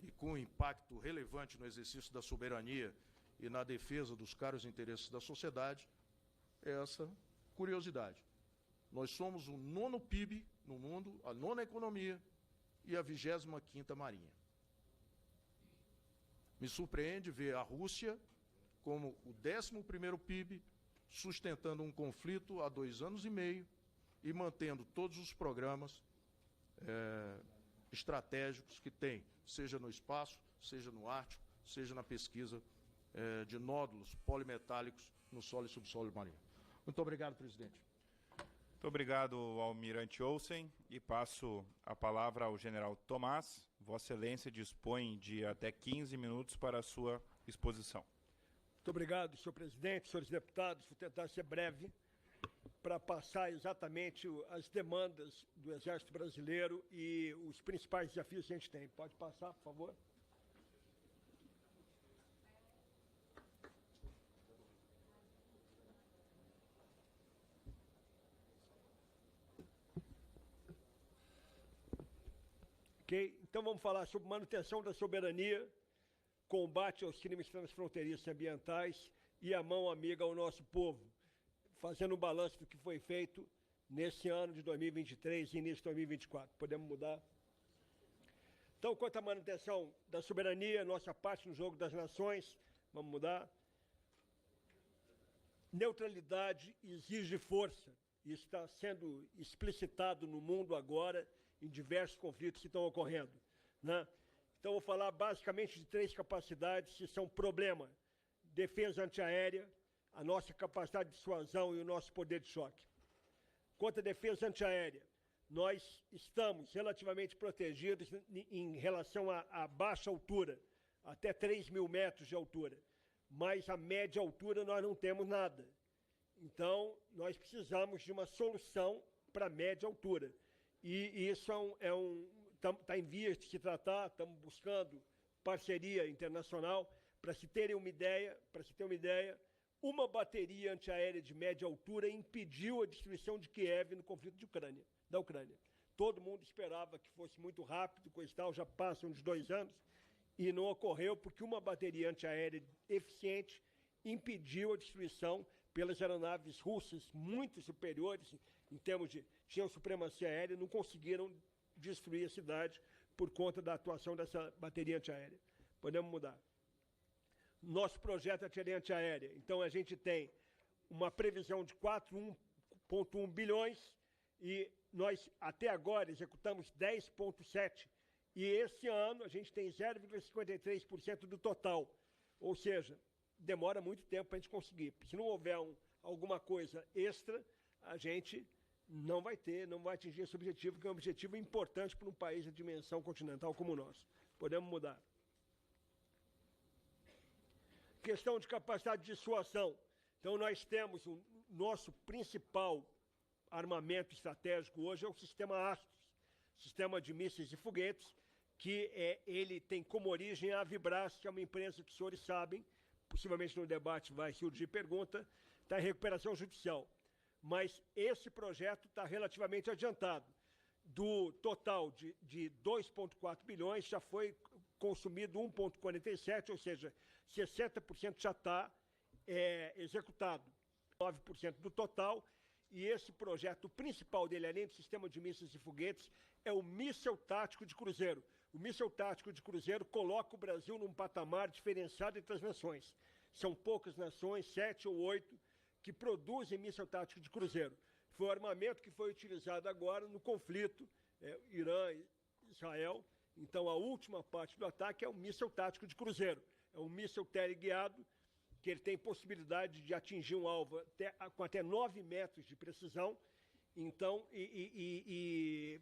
e com impacto relevante no exercício da soberania e na defesa dos caros interesses da sociedade, é essa curiosidade. Nós somos o 9º PIB no mundo, a 9ª economia e a 25ª Marinha. Me surpreende ver a Rússia como o 11º PIB, sustentando um conflito há 2 anos e meio e mantendo todos os programas estratégicos que tem, seja no espaço, seja no Ártico, seja na pesquisa de nódulos polimetálicos no solo e subsolo marinho. Muito obrigado, presidente. Muito obrigado, almirante Olsen, e passo a palavra ao general Tomás. Vossa Excelência dispõe de até 15 minutos para a sua exposição. Muito obrigado, senhor presidente, senhores deputados. Vou tentar ser breve para passar exatamente as demandas do Exército Brasileiro e os principais desafios que a gente tem. Pode passar, por favor? Ok? Então vamos falar sobre manutenção da soberania, combate aos crimes transfronteiriços e ambientais e a mão amiga ao nosso povo, fazendo um balanço do que foi feito nesse ano de 2023 e início de 2024. Podemos mudar? Então, quanto à manutenção da soberania, nossa parte no jogo das nações, vamos mudar? Neutralidade exige força. Isso está sendo explicitado no mundo agora, em diversos conflitos que estão ocorrendo, né? Então, vou falar basicamente de 3 capacidades que são problema: defesa antiaérea, a nossa capacidade de dissuasão e o nosso poder de choque. Quanto à defesa antiaérea, nós estamos relativamente protegidos em relação à baixa altura, até 3.000 metros de altura, mas a média altura nós não temos nada. Então, nós precisamos de uma solução para a média altura. E isso está em vias de se tratar, estamos buscando parceria internacional. Para se ter uma ideia, uma bateria antiaérea de média altura impediu a destruição de Kiev no conflito da Ucrânia. Todo mundo esperava que fosse muito rápido, coisa e tal, já passam uns 2 anos, e não ocorreu porque uma bateria antiaérea eficiente impediu a destruição pelas aeronaves russas, muito superiores em termos de... tinham supremacia aérea, não conseguiram destruir a cidade por conta da atuação dessa bateria antiaérea. Podemos mudar. Nosso projeto é de antiaérea. Então, a gente tem uma previsão de 4,1 bilhões e nós, até agora, executamos 10,7. E esse ano, a gente tem 0,53% do total. Ou seja, demora muito tempo para a gente conseguir. Se não houver alguma coisa extra, a gente não vai atingir esse objetivo, que é um objetivo importante para um país de dimensão continental como o nosso. Podemos mudar. Questão de capacidade de dissuasão. Então, nós temos o nosso principal armamento estratégico hoje é o sistema Astros, sistema de mísseis e foguetes, que ele tem como origem a Vibras, que é uma empresa que os senhores sabem, possivelmente no debate vai surgir pergunta, está em recuperação judicial. Mas esse projeto está relativamente adiantado. Do total de 2,4 bilhões, já foi consumido 1,47, ou seja, 60% já está executado. 9% do total. E esse projeto, o principal dele, além do sistema de mísseis e foguetes, é o míssil tático de cruzeiro. O míssil tático de cruzeiro coloca o Brasil num patamar diferenciado entre as nações. São poucas nações, 7 ou 8, que produzem míssil tático de cruzeiro. Foi o armamento que foi utilizado agora no conflito Irã e Israel. Então, a última parte do ataque é o míssil tático de cruzeiro. É um míssil teleguiado, que ele tem possibilidade de atingir um alvo com até 9 metros de precisão, então, e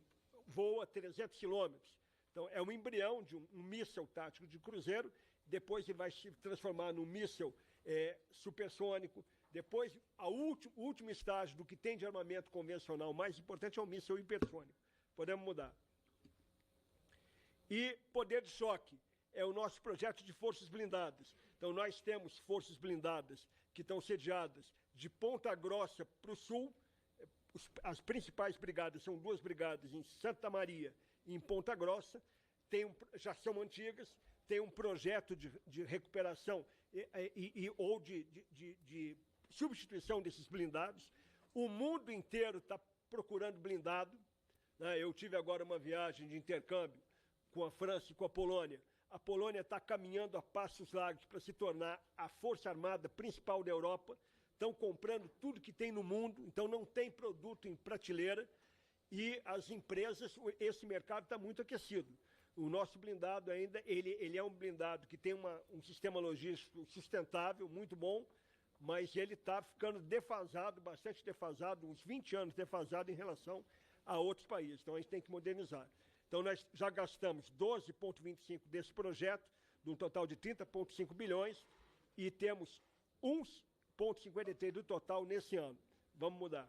voa 300 quilômetros. Então, é um embrião de um míssil tático de cruzeiro, depois ele vai se transformar num míssil supersônico. Depois, o último estágio do que tem de armamento convencional mais importante é o míssil hipersônico. Podemos mudar. E poder de choque é o nosso projeto de forças blindadas. Então, nós temos forças blindadas que estão sediadas de Ponta Grossa para o sul. As principais brigadas são 2 brigadas em Santa Maria e em Ponta Grossa. Já são antigas, tem um projeto de recuperação ou de substituição desses blindados. O mundo inteiro está procurando blindado. Eu tive agora uma viagem de intercâmbio com a França e com a Polônia. A Polônia está caminhando a passos largos para se tornar a força armada principal da Europa. Estão comprando tudo que tem no mundo, então não tem produto em prateleira. E as empresas, esse mercado está muito aquecido. O nosso blindado ainda, ele é um blindado que tem um sistema logístico sustentável, muito bom, mas ele está ficando defasado, bastante defasado, uns 20 anos defasado em relação a outros países. Então, a gente tem que modernizar. Então, nós já gastamos 12,25 desse projeto, de um total de 30,5 bilhões, e temos 1,53 do total nesse ano. Vamos mudar.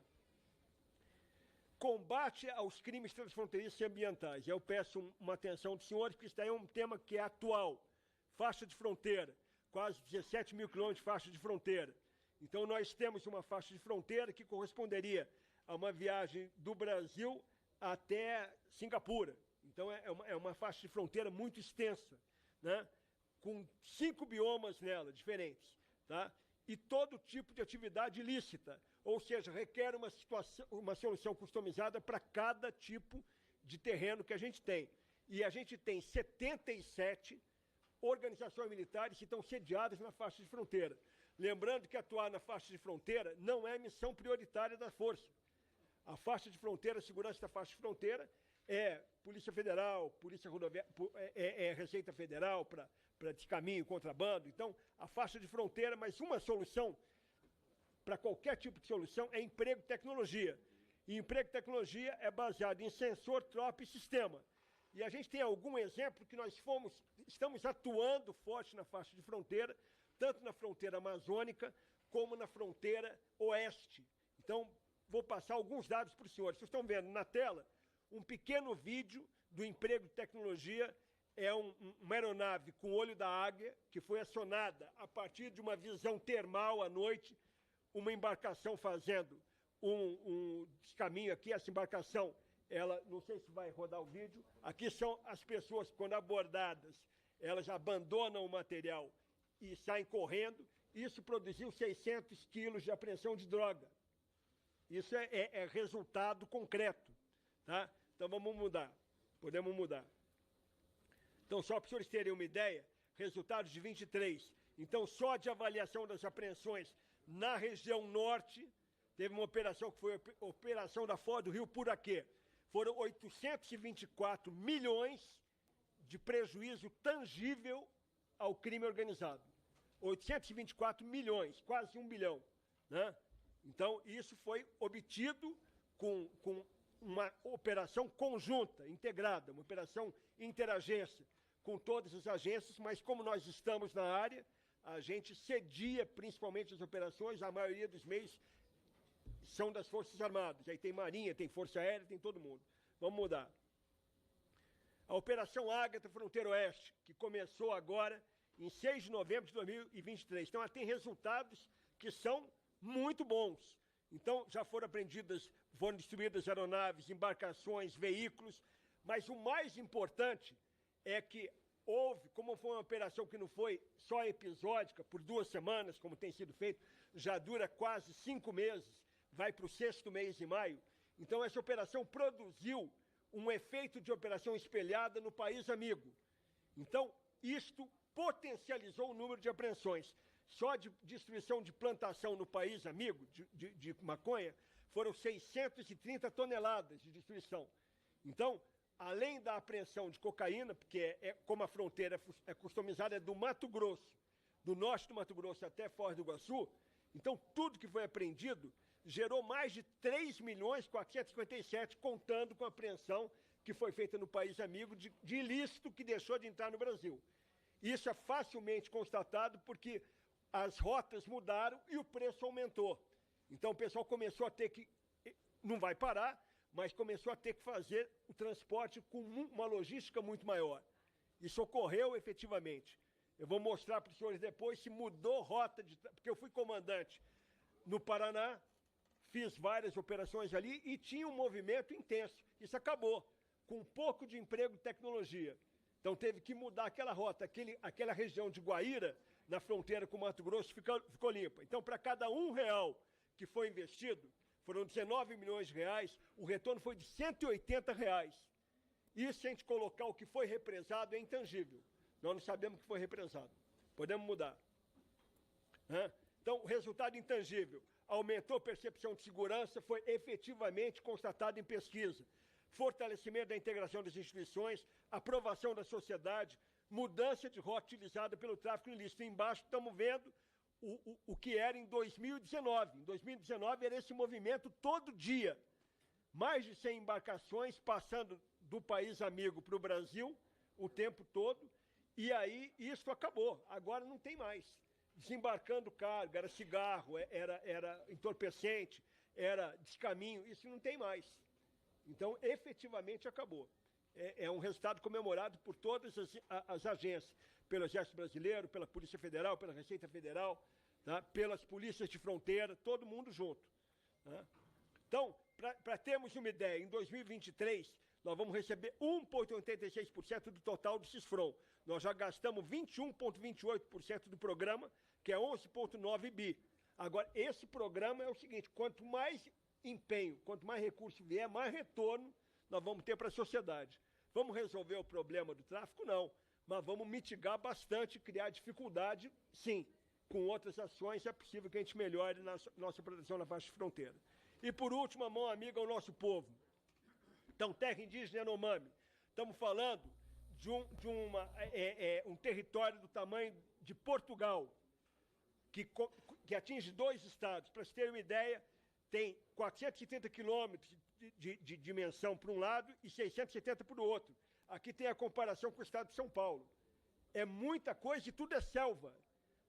Combate aos crimes transfronteiriços e ambientais. Eu peço uma atenção dos senhores, porque isso daí é um tema que é atual. Faixa de fronteira, quase 17 mil quilômetros de faixa de fronteira. Então, nós temos uma faixa de fronteira que corresponderia a uma viagem do Brasil até Singapura. Então, é uma faixa de fronteira muito extensa, né? Com 5 biomas nela, diferentes. Tá? E todo tipo de atividade ilícita, ou seja, requer uma solução customizada para cada tipo de terreno que a gente tem. E a gente tem 77 organizações militares que estão sediadas na faixa de fronteira. Lembrando que atuar na faixa de fronteira não é missão prioritária da Força. A faixa de fronteira, a segurança da faixa de fronteira é Polícia Federal, Polícia Rodoviária, Receita Federal para descaminho e contrabando. Então, a faixa de fronteira, mas uma solução para qualquer tipo de solução é emprego e tecnologia. E emprego e tecnologia é baseado em sensor, tropa e sistema. E a gente tem algum exemplo que nós estamos atuando forte na faixa de fronteira, tanto na fronteira amazônica como na fronteira oeste. Então, vou passar alguns dados para os senhores. Vocês estão vendo na tela um pequeno vídeo do emprego e tecnologia é uma aeronave com olho da águia, que foi acionada a partir de uma visão termal à noite, uma embarcação fazendo um descaminho aqui, essa embarcação, ela, não sei se vai rodar o vídeo, aqui são as pessoas, quando abordadas, elas abandonam o material e saem correndo. Isso produziu 600 quilos de apreensão de droga. Isso é resultado concreto, tá? Então, vamos mudar, podemos mudar. Então, só para os senhores terem uma ideia, resultados de 23. Então, só de avaliação das apreensões na região norte, teve uma operação que foi a operação da Foz do Rio Puraquê. Foram 824 milhões de prejuízo tangível ao crime organizado. 824 milhões, quase 1 bilhão. Né? Então, isso foi obtido com uma operação conjunta, integrada, uma operação interagência com todas as agências, mas como nós estamos na área, a gente cedia principalmente as operações, a maioria dos meios são das Forças Armadas. Aí tem Marinha, tem Força Aérea, tem todo mundo. Vamos mudar. A Operação Ágata Fronteira Oeste, que começou agora em 6 de novembro de 2023. Então, ela tem resultados que são muito bons. Então, já foram apreendidas, foram destruídas aeronaves, embarcações, veículos, mas o mais importante é que houve, como foi uma operação que não foi só episódica, por 2 semanas, como tem sido feito, já dura quase 5 meses, vai para o 6º mês de maio. Então, essa operação produziu um efeito de operação espelhada no país amigo. Então, isto potencializou o número de apreensões. Só de destruição de plantação no país amigo, de maconha, foram 630 toneladas de destruição. Então, além da apreensão de cocaína, porque como a fronteira é customizada, é do Mato Grosso, do norte do Mato Grosso até Foz do Iguaçu, então tudo que foi apreendido gerou mais de 3.457.000, contando com a apreensão que foi feita no país amigo de ilícito que deixou de entrar no Brasil. Isso é facilmente constatado porque as rotas mudaram e o preço aumentou. Então o pessoal começou a ter que, não vai parar, mas começou a ter que fazer o transporte com uma logística muito maior. Isso ocorreu efetivamente. Eu vou mostrar para os senhores depois se mudou rota, porque eu fui comandante no Paraná, fiz várias operações ali e tinha um movimento intenso. Isso acabou, com um pouco de emprego e tecnologia. Então teve que mudar aquela rota, aquela região de Guaíra, na fronteira com o Mato Grosso, ficou limpa. Então, para cada R$1 que foi investido, foram 19 milhões de reais, o retorno foi de R$180. Isso, se a gente colocar o que foi represado, é intangível. Nós não sabemos o que foi represado. Podemos mudar. Então, o resultado intangível. Aumentou a percepção de segurança, foi efetivamente constatado em pesquisa. Fortalecimento da integração das instituições, aprovação da sociedade, mudança de rota utilizada pelo tráfico ilícito. Embaixo estamos vendo o que era em 2019. Em 2019 era esse movimento todo dia. Mais de 100 embarcações passando do país amigo para o Brasil o tempo todo. E aí isso acabou. Agora não tem mais. Desembarcando carga, era cigarro, era entorpecente, era descaminho. Isso não tem mais. Então, efetivamente, acabou. É um resultado comemorado por todas as agências, pelo Exército Brasileiro, pela Polícia Federal, pela Receita Federal, tá? Pelas polícias de fronteira, todo mundo junto. Tá? Então, para termos uma ideia, em 2023, nós vamos receber 1,86% do total do CISFRON. Nós já gastamos 21,28% do programa, que é 11,9 bi. Agora, esse programa é o seguinte, quanto mais empenho, quanto mais recurso vier, mais retorno nós vamos ter para a sociedade. Vamos resolver o problema do tráfico? Não. Mas vamos mitigar bastante, criar dificuldade, sim. Com outras ações é possível que a gente melhore nossa proteção na faixa de fronteira. E por último, a mão amiga ao nosso povo. Então, terra indígena Yanomami. Estamos falando de um território do tamanho de Portugal, que atinge 2 estados. Para se ter uma ideia, tem 430 quilômetros de dimensão para um lado e 670 para o outro. Aqui tem a comparação com o estado de São Paulo. É muita coisa e tudo é selva.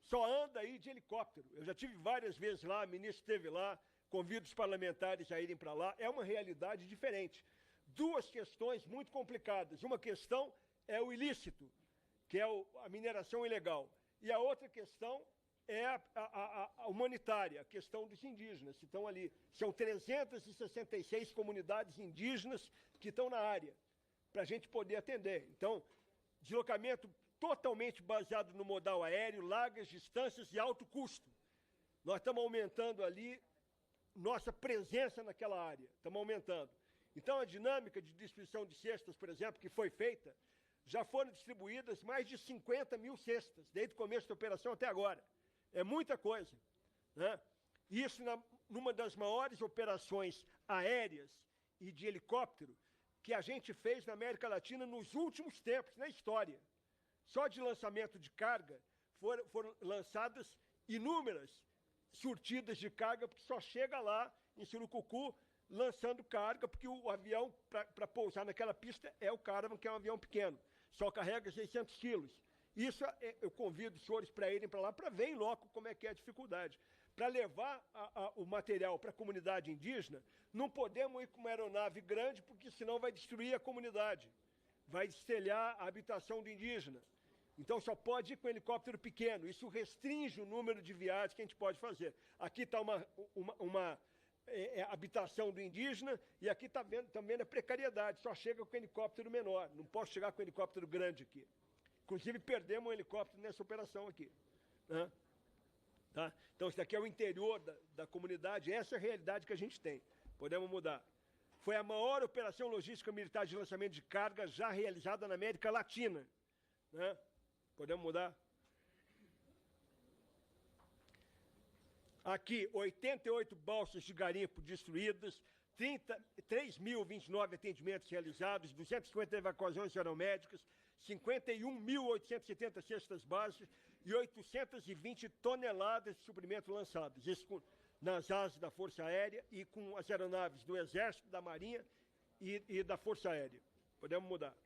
Só anda aí de helicóptero. Eu já tive várias vezes lá, o ministro esteve lá, convido os parlamentares a irem para lá. É uma realidade diferente. 2 questões muito complicadas. Uma questão é o ilícito, que é a mineração ilegal. E a outra questão é a humanitária, a questão dos indígenas que estão ali. São 366 comunidades indígenas que estão na área, para a gente poder atender. Então, deslocamento totalmente baseado no modal aéreo, largas distâncias e alto custo. Nós estamos aumentando ali nossa presença naquela área, estamos aumentando. Então, a dinâmica de distribuição de cestas, por exemplo, que foi feita, já foram distribuídas mais de 50 mil cestas, desde o começo da operação até agora. É muita coisa, né? Isso numa das maiores operações aéreas e de helicóptero que a gente fez na América Latina nos últimos tempos, na história. Só de lançamento de carga foram lançadas inúmeras surtidas de carga, porque só chega lá em Surucucu lançando carga, porque o avião, para pousar naquela pista, é o Caravan, que é um avião pequeno, só carrega 600 quilos. Isso eu convido os senhores para irem para lá, para ver em loco como é que é a dificuldade. Para levar o material para a comunidade indígena, não podemos ir com uma aeronave grande, porque senão vai destruir a comunidade, vai destelhar a habitação do indígena. Então, só pode ir com um helicóptero pequeno. Isso restringe o número de viagens que a gente pode fazer. Aqui está uma habitação do indígena e aqui está vendo também a precariedade. Só chega com helicóptero menor. Não posso chegar com helicóptero grande aqui. Inclusive, perdemos um helicóptero nessa operação aqui, né? Tá? Então, isso daqui é o interior da comunidade. Essa é a realidade que a gente tem. Podemos mudar. Foi a maior operação logística militar de lançamento de carga já realizada na América Latina, né? Podemos mudar? Aqui, 88 balsas de garimpo destruídas, 3.029 atendimentos realizados, 250 evacuações aeromédicas, 51.870 cestas básicas e 820 toneladas de suprimento lançados. Isso nas asas da Força Aérea e com as aeronaves do Exército, da Marinha e da Força Aérea. Podemos mudar.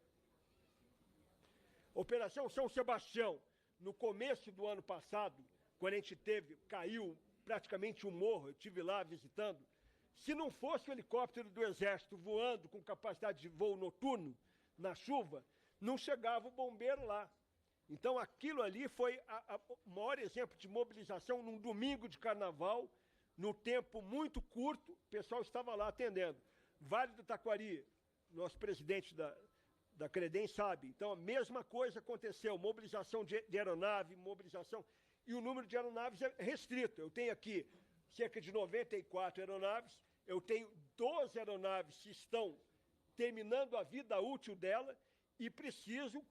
Operação São Sebastião, no começo do ano passado, quando a gente caiu praticamente um morro, eu estive lá visitando, se não fosse o helicóptero do Exército voando com capacidade de voo noturno, na chuva, não chegava o bombeiro lá. Então, aquilo ali foi o maior exemplo de mobilização num domingo de carnaval, no tempo muito curto, o pessoal estava lá atendendo. Vale do Taquari, nosso presidente da Credem sabe. Então, a mesma coisa aconteceu, mobilização de aeronave, mobilização, e o número de aeronaves é restrito. Eu tenho aqui cerca de 94 aeronaves, eu tenho 12 aeronaves que estão terminando a vida útil dela e preciso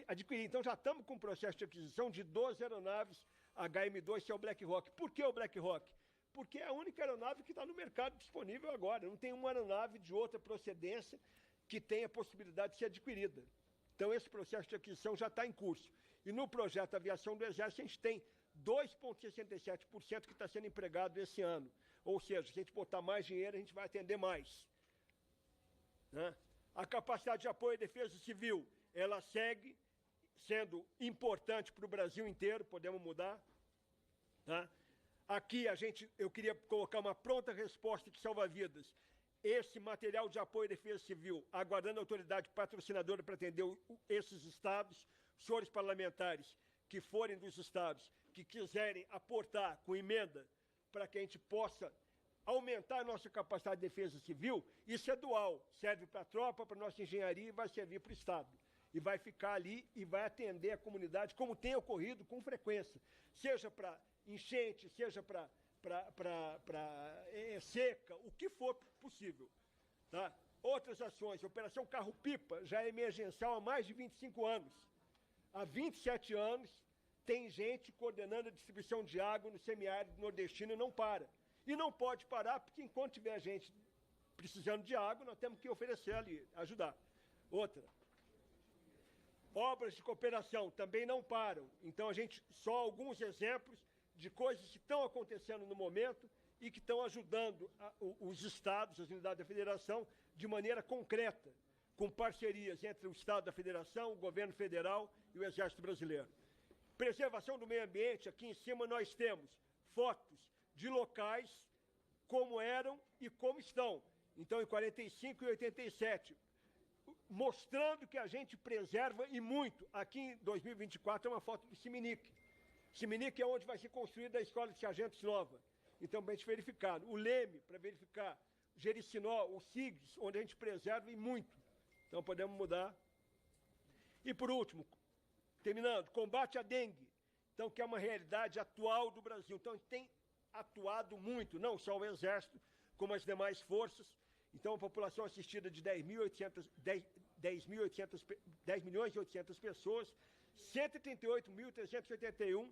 adquirir. Então, já estamos com o processo de aquisição de 12 aeronaves HM2, que é o Black Hawk. Por que o Black Hawk? Porque é a única aeronave que está no mercado disponível agora. Não tem uma aeronave de outra procedência que tenha possibilidade de ser adquirida. Então, esse processo de aquisição já está em curso. E no projeto Aviação do Exército, a gente tem 2,67% que está sendo empregado esse ano. Ou seja, se a gente botar mais dinheiro, a gente vai atender mais, né? A capacidade de apoio à defesa civil, ela segue sendo importante para o Brasil inteiro, podemos mudar, tá? Aqui eu queria colocar uma pronta resposta que salva vidas. Esse material de apoio à defesa civil, aguardando a autoridade patrocinadora para atender esses estados, senhores parlamentares que forem dos estados, que quiserem aportar com emenda para que a gente possa aumentar a nossa capacidade de defesa civil, isso é dual, serve para a tropa, para a nossa engenharia e vai servir para o Estado. E vai ficar ali e vai atender a comunidade, como tem ocorrido com frequência, seja para enchente, seja para seca, o que for possível, tá? Outras ações, Operação Carro-Pipa, já é emergencial há mais de 25 anos. Há 27 anos, tem gente coordenando a distribuição de água no semiárido nordestino e não para. E não pode parar, porque enquanto tiver gente precisando de água, nós temos que oferecer ali, ajudar. Outra. Obras de cooperação também não param. Então, só alguns exemplos de coisas que estão acontecendo no momento e que estão ajudando os estados, as unidades da federação, de maneira concreta, com parcerias entre o Estado da Federação, o governo federal e o Exército Brasileiro. Preservação do meio ambiente, aqui em cima nós temos fotos de locais como eram e como estão. Então, em 45 e 87, mostrando que a gente preserva e muito. Aqui em 2024 é uma foto do Siminique. Siminique é onde vai ser construída a Escola de Sargentos Nova. Então, para a gente verificar. O Leme, para verificar. Jericinó, o SIGS, onde a gente preserva e muito. Então, podemos mudar. E, por último, terminando, combate à dengue. Então, que é uma realidade atual do Brasil. Então, a gente tem atuado muito, não só o Exército, como as demais forças. Então, a população assistida de 10 milhões e 800 pessoas, 138.381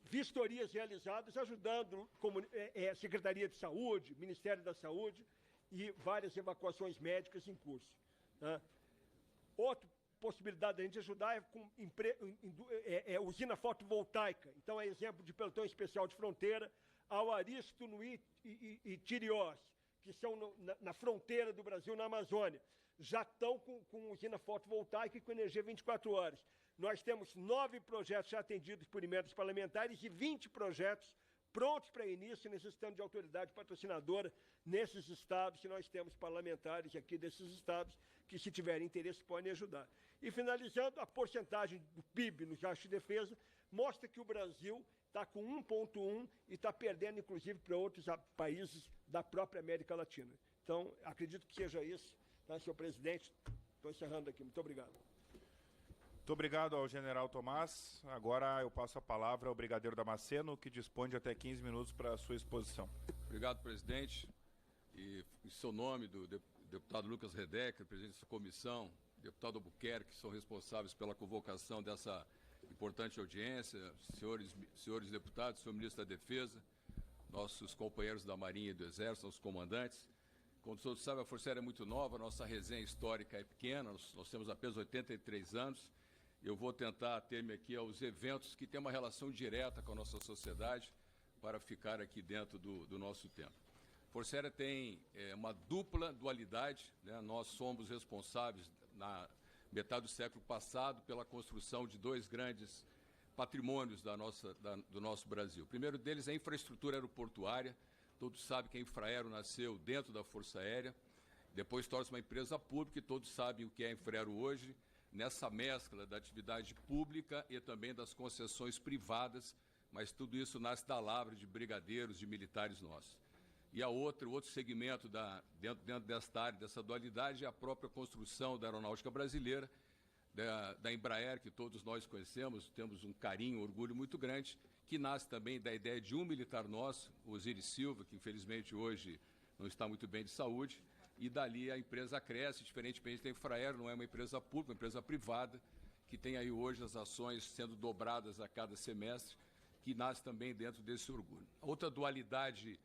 vistorias realizadas, ajudando a Secretaria de Saúde, Ministério da Saúde e várias evacuações médicas em curso. Tá? Outra possibilidade de a gente ajudar é com usina fotovoltaica. Então, é exemplo de pelotão especial de fronteira, Auaristo, Nuí e Tiriós, que são na fronteira do Brasil, na Amazônia. Já estão com usina fotovoltaica e com energia 24 horas. Nós temos 9 projetos já atendidos por emendas parlamentares e 20 projetos prontos para início, necessitando de autoridade patrocinadora nesses estados, que nós temos parlamentares aqui desses estados, que, se tiverem interesse, podem ajudar. E, finalizando, a porcentagem do PIB no gasto de defesa mostra que o Brasil está com 1,1 e está perdendo, inclusive, para outros países da própria América Latina. Então, acredito que seja isso, tá, senhor presidente? Estou encerrando aqui. Muito obrigado. Muito obrigado ao general Tomás. Agora eu passo a palavra ao brigadeiro Damasceno, que dispõe de até 15 minutos para a sua exposição. Obrigado, presidente. E em seu nome, do deputado Lucas Redec, presidente dessa comissão, deputado Albuquerque, que são responsáveis pela convocação dessa importante audiência, senhores deputados, senhor ministro da Defesa, nossos companheiros da Marinha e do Exército, nossos comandantes. Como todos sabem, a Força Aérea é muito nova, a nossa resenha histórica é pequena, nós temos apenas 83 anos. Eu vou tentar ter-me aqui aos eventos que têm uma relação direta com a nossa sociedade para ficar aqui dentro do nosso tempo. A Força Aérea tem uma dupla dualidade, né? Nós somos responsáveis, na metade do século passado, pela construção de 2 grandes patrimônios do nosso Brasil. O primeiro deles é a infraestrutura aeroportuária. Todos sabem que a Infraero nasceu dentro da Força Aérea, depois torna-se uma empresa pública e todos sabem o que é a Infraero hoje, nessa mescla da atividade pública e também das concessões privadas, mas tudo isso nasce da lavra de brigadeiros, de militares nossos. E o outro segmento dentro desta área, dessa dualidade, é a própria construção da aeronáutica brasileira, da Embraer, que todos nós conhecemos, temos um carinho, um orgulho muito grande, que nasce também da ideia de um militar nosso, o Osiris Silva, que infelizmente hoje não está muito bem de saúde, e dali a empresa cresce, diferentemente da Infraero, não é uma empresa pública, é uma empresa privada, que tem aí hoje as ações sendo dobradas a cada semestre, que nasce também dentro desse orgulho. A outra dualidade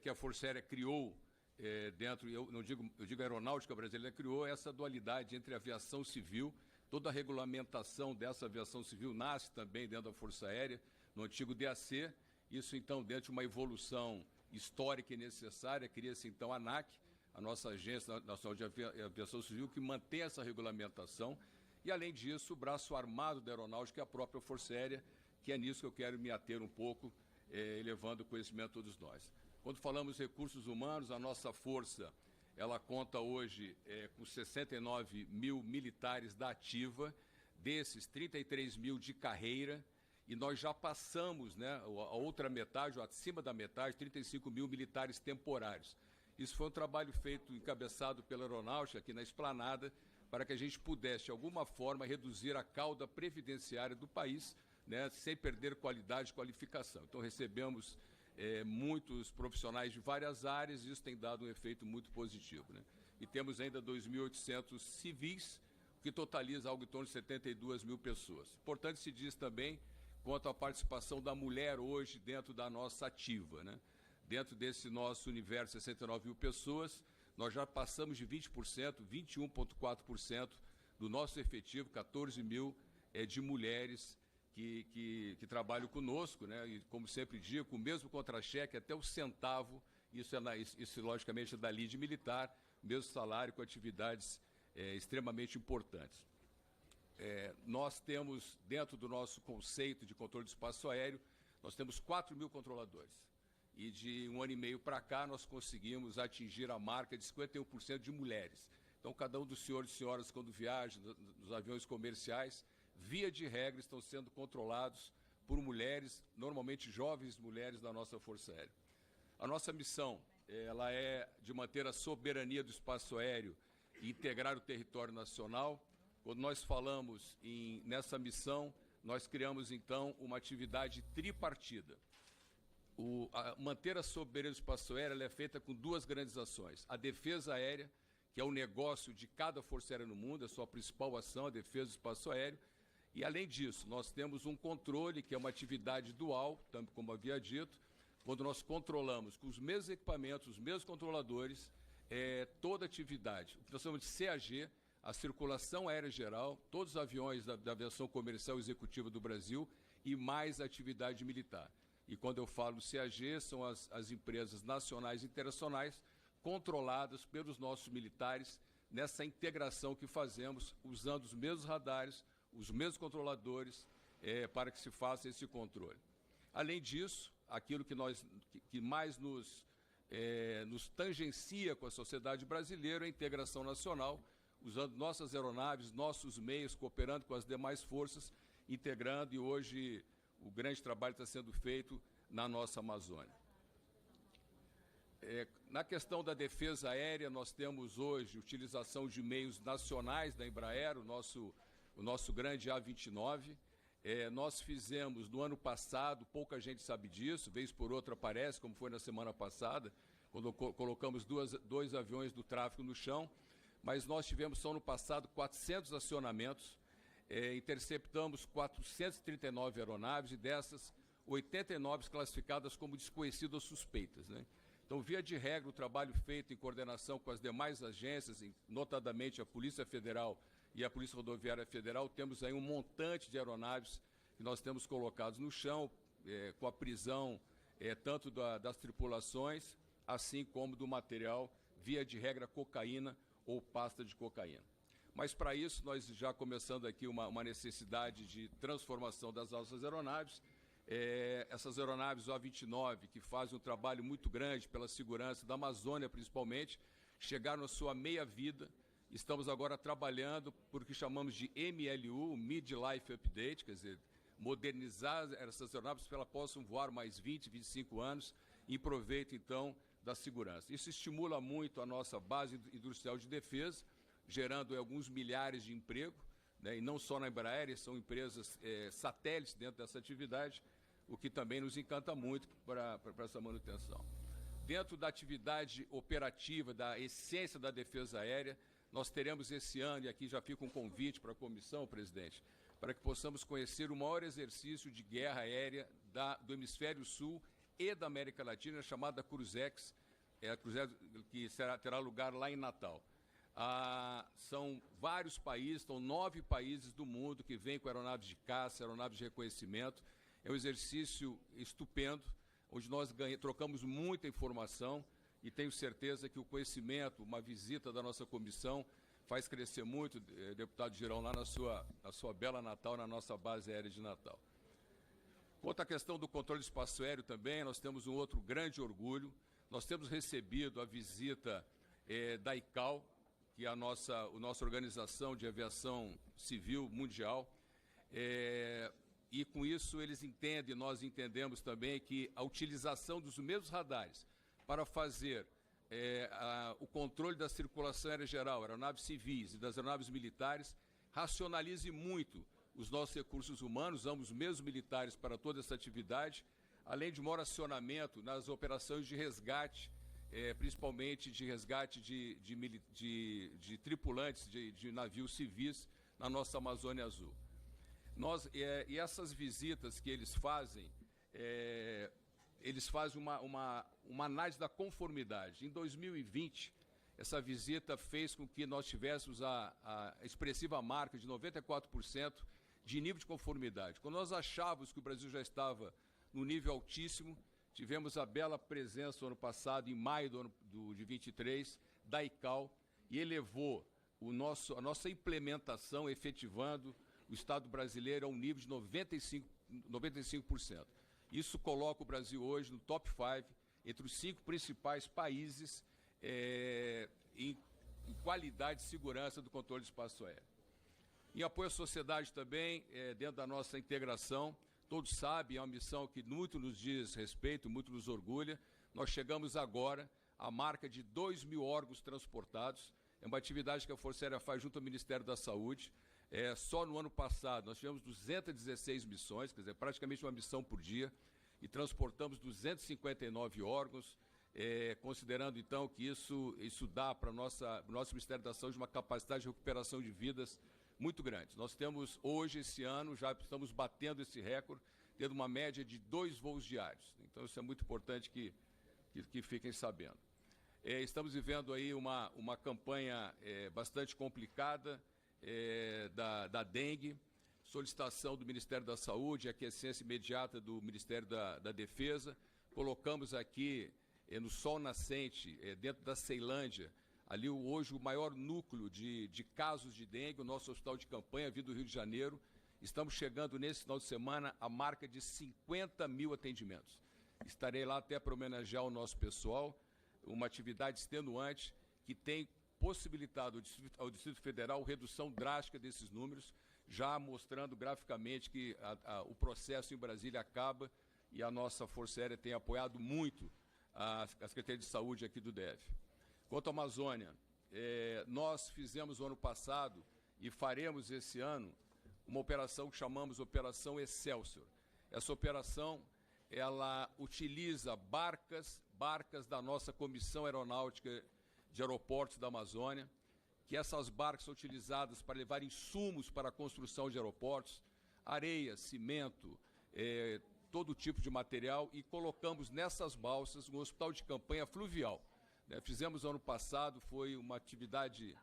que a Força Aérea criou eu digo a aeronáutica brasileira, criou essa dualidade entre a aviação civil, toda a regulamentação dessa aviação civil nasce também dentro da Força Aérea, no antigo DAC, isso então dentro de uma evolução histórica e necessária, cria-se então a ANAC, a nossa Agência Nacional de Aviação Civil, que mantém essa regulamentação, e além disso o braço armado da aeronáutica é a própria Força Aérea, que é nisso que eu quero me ater um pouco, elevando o conhecimento de todos nós. Quando falamos de recursos humanos, a nossa força, ela conta hoje com 69 mil militares da ativa, desses 33 mil de carreira, e nós já passamos, né, a outra metade, ou acima da metade, 35 mil militares temporários. Isso foi um trabalho feito, encabeçado pela Aeronáutica, aqui na Esplanada, para que a gente pudesse, de alguma forma, reduzir a cauda previdenciária do país, né, sem perder qualidade e qualificação. Então, recebemos muitos profissionais de várias áreas e isso tem dado um efeito muito positivo, né? E temos ainda 2.800 civis, o que totaliza algo em torno de 72 mil pessoas. Importante se diz também quanto à participação da mulher hoje dentro da nossa ativa, né? Dentro desse nosso universo de 69 mil pessoas, nós já passamos de 20%, 21,4% do nosso efetivo, 14 mil de mulheres que trabalham conosco, né? E, como sempre digo, com o mesmo contra-cheque até o centavo, isso logicamente é da lide militar, mesmo salário com atividades extremamente importantes. Nós temos, dentro do nosso conceito de controle do espaço aéreo, nós temos 4 mil controladores. E de um ano e meio para cá, nós conseguimos atingir a marca de 51% de mulheres. Então, cada um dos senhores e senhoras, quando viajam nos aviões comerciais, via de regra, estão sendo controlados por mulheres, normalmente jovens mulheres da nossa Força Aérea. A nossa missão, ela é de manter a soberania do espaço aéreo e integrar o território nacional. Quando nós falamos nessa missão, nós criamos, então, uma atividade tripartida. Manter a soberania do espaço aéreo ela é feita com duas grandes ações. A defesa aérea, que é o negócio de cada força aérea no mundo, a sua principal ação, a defesa do espaço aéreo. E, além disso, nós temos um controle, que é uma atividade dual, tanto como havia dito, quando nós controlamos com os mesmos equipamentos, os mesmos controladores, toda a atividade. O que nós chamamos de CAG, a circulação aérea geral, todos os aviões da aviação comercial executiva do Brasil e mais a atividade militar. E quando eu falo CAG, são as empresas nacionais e internacionais controladas pelos nossos militares nessa integração que fazemos, usando os mesmos radares, os mesmos controladores, para que se faça esse controle. Além disso, aquilo que mais nos tangencia com a sociedade brasileira é a integração nacional, usando nossas aeronaves, nossos meios, cooperando com as demais forças, integrando, e hoje o grande trabalho está sendo feito na nossa Amazônia. Na questão da defesa aérea, nós temos hoje utilização de meios nacionais da Embraer, o nosso grande A-29. Nós fizemos no ano passado, pouca gente sabe disso, vez por outra aparece, como foi na semana passada, quando colocamos dois aviões do tráfego no chão, mas nós tivemos só no passado 400 acionamentos, interceptamos 439 aeronaves e dessas 89 classificadas como desconhecidas ou suspeitas, né? Então, via de regra, o trabalho feito em coordenação com as demais agências, notadamente a Polícia Federal e a Polícia Rodoviária Federal, temos aí um montante de aeronaves que nós temos colocados no chão, com a prisão tanto das tripulações, assim como do material, via de regra, cocaína ou pasta de cocaína. Mas, para isso, nós já começando aqui uma necessidade de transformação das nossas aeronaves. Essas aeronaves O-29, que fazem um trabalho muito grande pela segurança da Amazônia, principalmente, chegaram à sua meia-vida. Estamos agora trabalhando por que chamamos de MLU, Mid-Life Update, quer dizer, modernizar essas aeronaves para que elas possam voar mais 20, 25 anos, em proveito, então, da segurança. Isso estimula muito a nossa base industrial de defesa, gerando alguns milhares de empregos, né, e não só na Embraer, são empresas satélites dentro dessa atividade, o que também nos encanta muito para essa manutenção. Dentro da atividade operativa, da essência da defesa aérea, nós teremos esse ano, e aqui já fica um convite para a comissão, presidente, para que possamos conhecer o maior exercício de guerra aérea do Hemisfério Sul e da América Latina, chamada Cruzex, a Cruzex que terá lugar lá em Natal. São vários países, são 9 países do mundo que vêm com aeronaves de caça, aeronaves de reconhecimento. É um exercício estupendo, onde nós trocamos muita informação e tenho certeza que o conhecimento, uma visita da nossa comissão, faz crescer muito, deputado Girão, lá na sua bela Natal, na nossa base aérea de Natal. Quanto à questão do controle do espaço aéreo também, nós temos um outro grande orgulho. Nós temos recebido a visita da ICAO, que é a nossa organização de aviação civil mundial, e com isso eles entendem, nós entendemos também que a utilização dos mesmos radares para fazer o controle da circulação aérea geral, aeronaves civis e das aeronaves militares, racionalize muito os nossos recursos humanos, usamos os mesmos militares para toda essa atividade, além de maior acionamento nas operações de resgate, principalmente de resgate de tripulantes de navios civis na nossa Amazônia Azul. E essas visitas que eles fazem uma análise da conformidade. Em 2020, essa visita fez com que nós tivéssemos a expressiva marca de 94% de nível de conformidade. Quando nós achávamos que o Brasil já estava no nível altíssimo, tivemos a bela presença no ano passado, em maio de 23, da ICAO, e elevou a nossa implementação, efetivando o Estado brasileiro a um nível de 95%. Isso coloca o Brasil hoje no top 5, entre os 5 principais países em em qualidade e segurança do controle de espaço aéreo. Em apoio à sociedade também, dentro da nossa integração, todos sabem, é uma missão que muito nos diz respeito, muito nos orgulha. Nós chegamos agora à marca de 2.000 órgãos transportados. É uma atividade que a Força Aérea faz junto ao Ministério da Saúde. Só no ano passado nós tivemos 216 missões, quer dizer, praticamente uma missão por dia, e transportamos 259 órgãos, considerando então que isso dá para o nosso Ministério da Saúde uma capacidade de recuperação de vidas muito grande. Nós temos hoje, esse ano, já estamos batendo esse recorde, tendo uma média de 2 voos diários. Então isso é muito importante que fiquem sabendo. Estamos vivendo aí uma campanha bastante complicada da dengue, solicitação do Ministério da Saúde, aquiescência imediata do Ministério da Defesa. Colocamos aqui no Sol Nascente, dentro da Ceilândia, ali hoje o maior núcleo de casos de dengue, o nosso hospital de campanha vindo do Rio de Janeiro. Estamos chegando nesse final de semana à marca de 50.000 atendimentos. Estarei lá até para homenagear o nosso pessoal, uma atividade extenuante que tem possibilitado ao Distrito Federal redução drástica desses números, já mostrando graficamente que o processo em Brasília acaba e a nossa Força Aérea tem apoiado muito a Secretaria de Saúde aqui do DF. Quanto à Amazônia, nós fizemos o ano passado e faremos esse ano uma operação que chamamos Operação Excelsior. Essa operação, ela utiliza barcas da nossa Comissão Aeronáutica de Aeroportos da Amazônia, que essas barcas são utilizadas para levar insumos para a construção de aeroportos, areia, cimento, todo tipo de material, e colocamos nessas balsas um hospital de campanha fluvial. Fizemos ano passado, foi uma atividade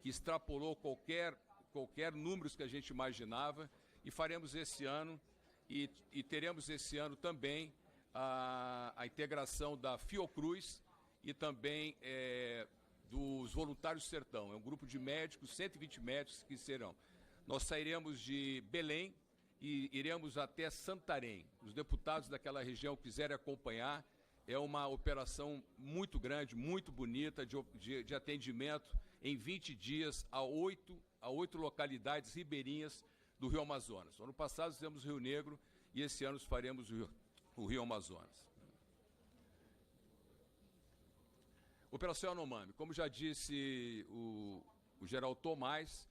que extrapolou qualquer números que a gente imaginava, e faremos esse ano, e teremos esse ano também a integração da Fiocruz e também dos Voluntários do Sertão. É um grupo de médicos, 120 médicos que serão. Nós sairemos de Belém e iremos até Santarém. Os deputados daquela região quiserem acompanhar. É uma operação muito grande, muito bonita, de atendimento em 20 dias a 8 localidades ribeirinhas do Rio Amazonas. Ano passado fizemos o Rio Negro e esse ano faremos o Rio Amazonas. Operação Yanomami, como já disse o general Tomás,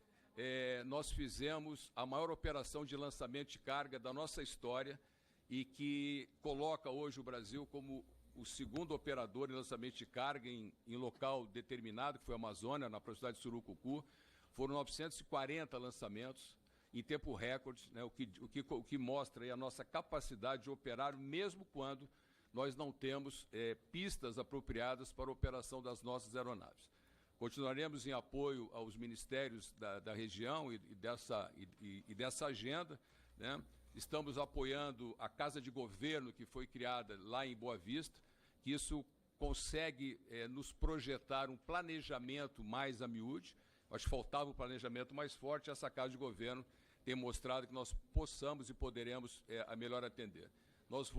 nós fizemos a maior operação de lançamento de carga da nossa história e que coloca hoje o Brasil como o segundo operador em lançamento de carga em local determinado, que foi a Amazônia, na proximidade de Surucucu. Foram 940 lançamentos em tempo recorde, né, o que mostra aí a nossa capacidade de operar, mesmo quando nós não temos pistas apropriadas para a operação das nossas aeronaves. Continuaremos em apoio aos ministérios da região e dessa agenda, né? Estamos apoiando a Casa de Governo que foi criada lá em Boa Vista, que isso consegue nos projetar um planejamento mais a miúde. Acho que faltava um planejamento mais forte. Essa Casa de Governo tem mostrado que nós possamos e poderemos a melhor atender. Nós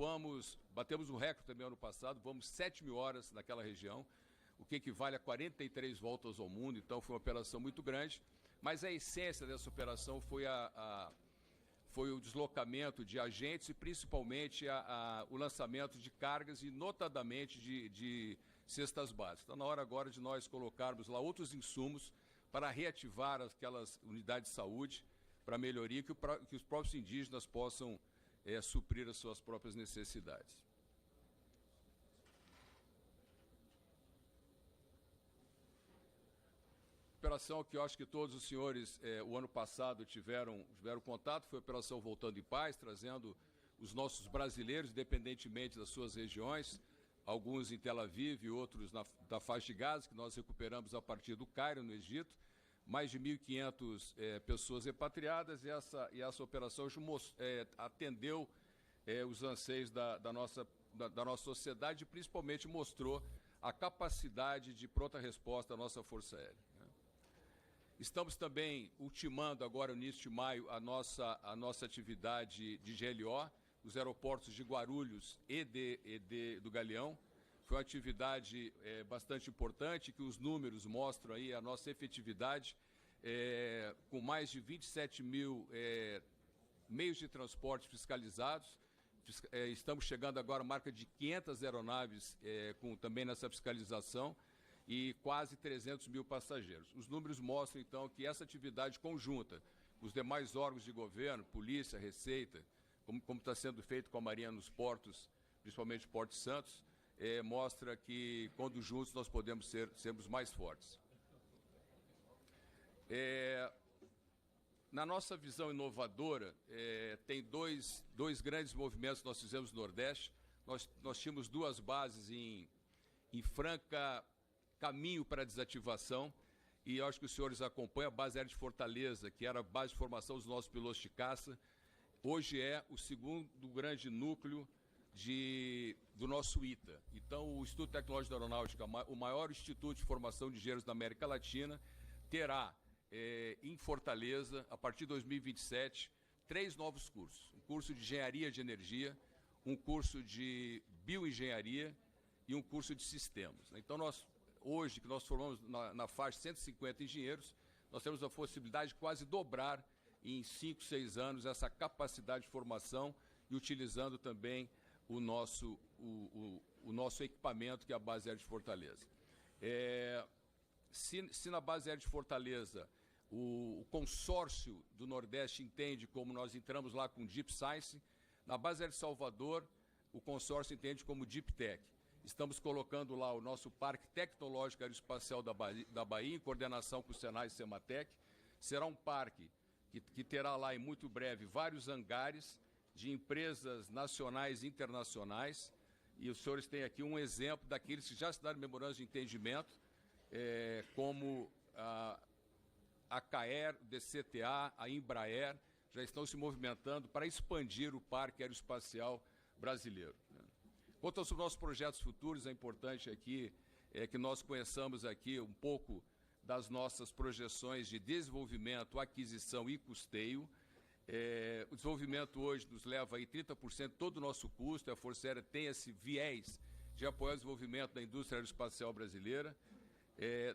batemos um recorde também ano passado, voamos 7.000 horas naquela região, o que equivale a 43 voltas ao mundo, então foi uma operação muito grande, mas a essência dessa operação foi o deslocamento de agentes e principalmente o lançamento de cargas e notadamente de cestas básicas. Está na hora agora de nós colocarmos lá outros insumos para reativar aquelas unidades de saúde, para melhoria, que os próprios indígenas possam suprir as suas próprias necessidades. Operação que eu acho que todos os senhores, o ano passado, tiveram contato, foi a Operação Voltando em Paz, trazendo os nossos brasileiros, independentemente das suas regiões, alguns em Tel Aviv e outros na faixa de Gaza, que nós recuperamos a partir do Cairo, no Egito, mais de 1.500 pessoas repatriadas, e essa operação atendeu os anseios da nossa sociedade e principalmente mostrou a capacidade de pronta resposta da nossa Força Aérea. Estamos também ultimando agora, no início de maio, a nossa atividade de GLO, os aeroportos de Guarulhos e do Galeão. Foi uma atividade bastante importante, que os números mostram aí a nossa efetividade, com mais de 27 mil meios de transporte fiscalizados. Estamos chegando agora à marca de 500 aeronaves também nessa fiscalização e quase 300 mil passageiros. Os números mostram, então, que essa atividade conjunta, os demais órgãos de governo, polícia, Receita, como está sendo feito com a Marinha nos portos, principalmente o Porto de Santos, mostra que, quando juntos, nós podemos sermos mais fortes. Na nossa visão inovadora, tem dois grandes movimentos que nós fizemos no Nordeste. Nós tínhamos 2 bases em franca caminho para a desativação, e eu acho que os senhores acompanham a base aérea de Fortaleza, que era a base de formação dos nossos pilotos de caça. Hoje é o segundo grande núcleo do nosso ITA. Então, o Instituto Tecnológico da Aeronáutica, o maior instituto de formação de engenheiros da América Latina, terá em Fortaleza, a partir de 2027, 3 novos cursos. Um curso de engenharia de energia, um curso de bioengenharia e um curso de sistemas. Então, hoje, que nós formamos na faixa 150 engenheiros, nós temos a possibilidade de quase dobrar em 5, 6 anos essa capacidade de formação e utilizando também o nosso equipamento, que é a base aérea de Fortaleza. Se na base aérea de Fortaleza o consórcio do Nordeste entende como nós entramos lá com Deep Science, na base aérea de Salvador o consórcio entende como Deep Tech. Estamos colocando lá o nosso Parque Tecnológico Aeroespacial da Bahia, em coordenação com o Senai e Sematec. Será um parque que terá lá, em muito breve, vários hangares de empresas nacionais e internacionais. E os senhores têm aqui um exemplo daqueles que já assinaram memorando de entendimento, como a CAER, o DCTA, a Embraer, já estão se movimentando para expandir o Parque Aeroespacial brasileiro. Quanto aos nossos projetos futuros, é importante aqui que nós conheçamos aqui um pouco das nossas projeções de desenvolvimento, aquisição e custeio. O desenvolvimento hoje nos leva aí 30% todo o nosso custo. A Força Aérea tem esse viés de apoiar o desenvolvimento da indústria aeroespacial brasileira.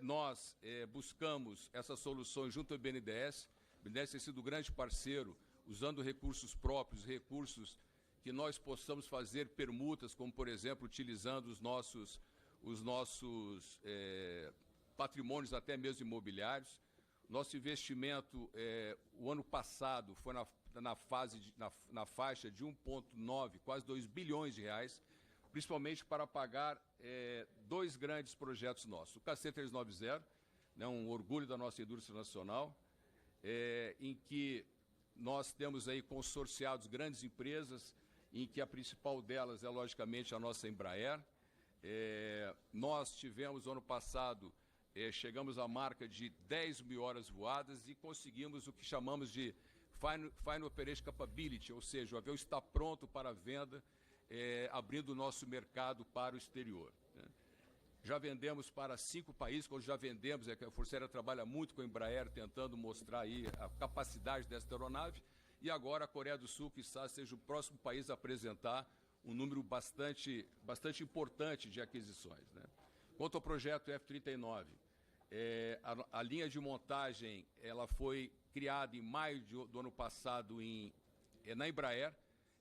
Nós buscamos essas soluções junto ao BNDES. O BNDES tem sido um grande parceiro, usando recursos próprios, recursos que nós possamos fazer permutas, como, por exemplo, utilizando os nossos patrimônios, até mesmo imobiliários. Nosso investimento, o ano passado, foi na faixa de 1,9, quase 2 bilhões de reais, principalmente para pagar 2 grandes projetos nossos. O KC-390, um orgulho da nossa indústria nacional, em que nós temos aí consorciados grandes empresas, em que a principal delas é, logicamente, a nossa Embraer. Nós tivemos, ano passado, chegamos à marca de 10 mil horas voadas e conseguimos o que chamamos de Final Operation Capability, ou seja, o avião está pronto para a venda, abrindo o nosso mercado para o exterior. Já vendemos para 5 países. Quando já vendemos, a Força Aérea trabalha muito com a Embraer, tentando mostrar aí a capacidade desta aeronave, e agora a Coreia do Sul, quizás, seja o próximo país a apresentar um número bastante importante de aquisições. Quanto ao projeto F-39, a linha de montagem ela foi criada em maio do ano passado na Embraer.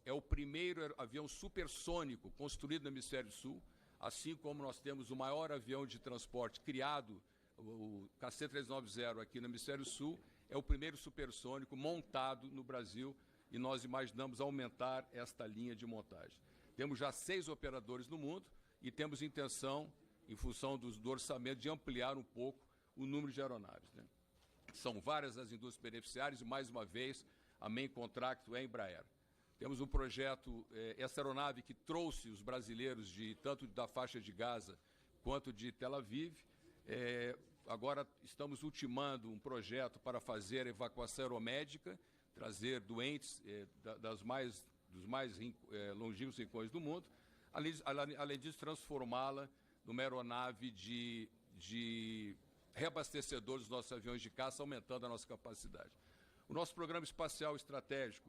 É o primeiro avião supersônico construído no Hemisfério Sul, assim como nós temos o maior avião de transporte criado, o KC-390 aqui no Hemisfério Sul, é o primeiro supersônico montado no Brasil, e nós imaginamos aumentar esta linha de montagem. Temos já 6 operadores no mundo e temos intenção, em função do orçamento, de ampliar um pouco o número de aeronaves. São várias as indústrias beneficiárias e, mais uma vez, a main contractor é a Embraer. Temos um projeto, essa aeronave que trouxe os brasileiros tanto da faixa de Gaza quanto de Tel Aviv. Agora estamos ultimando um projeto para fazer evacuação aeromédica, trazer doentes dos mais longínquos rincões do mundo, além disso transformá-la numa aeronave de reabastecedor dos nossos aviões de caça, aumentando a nossa capacidade. O nosso programa espacial estratégico,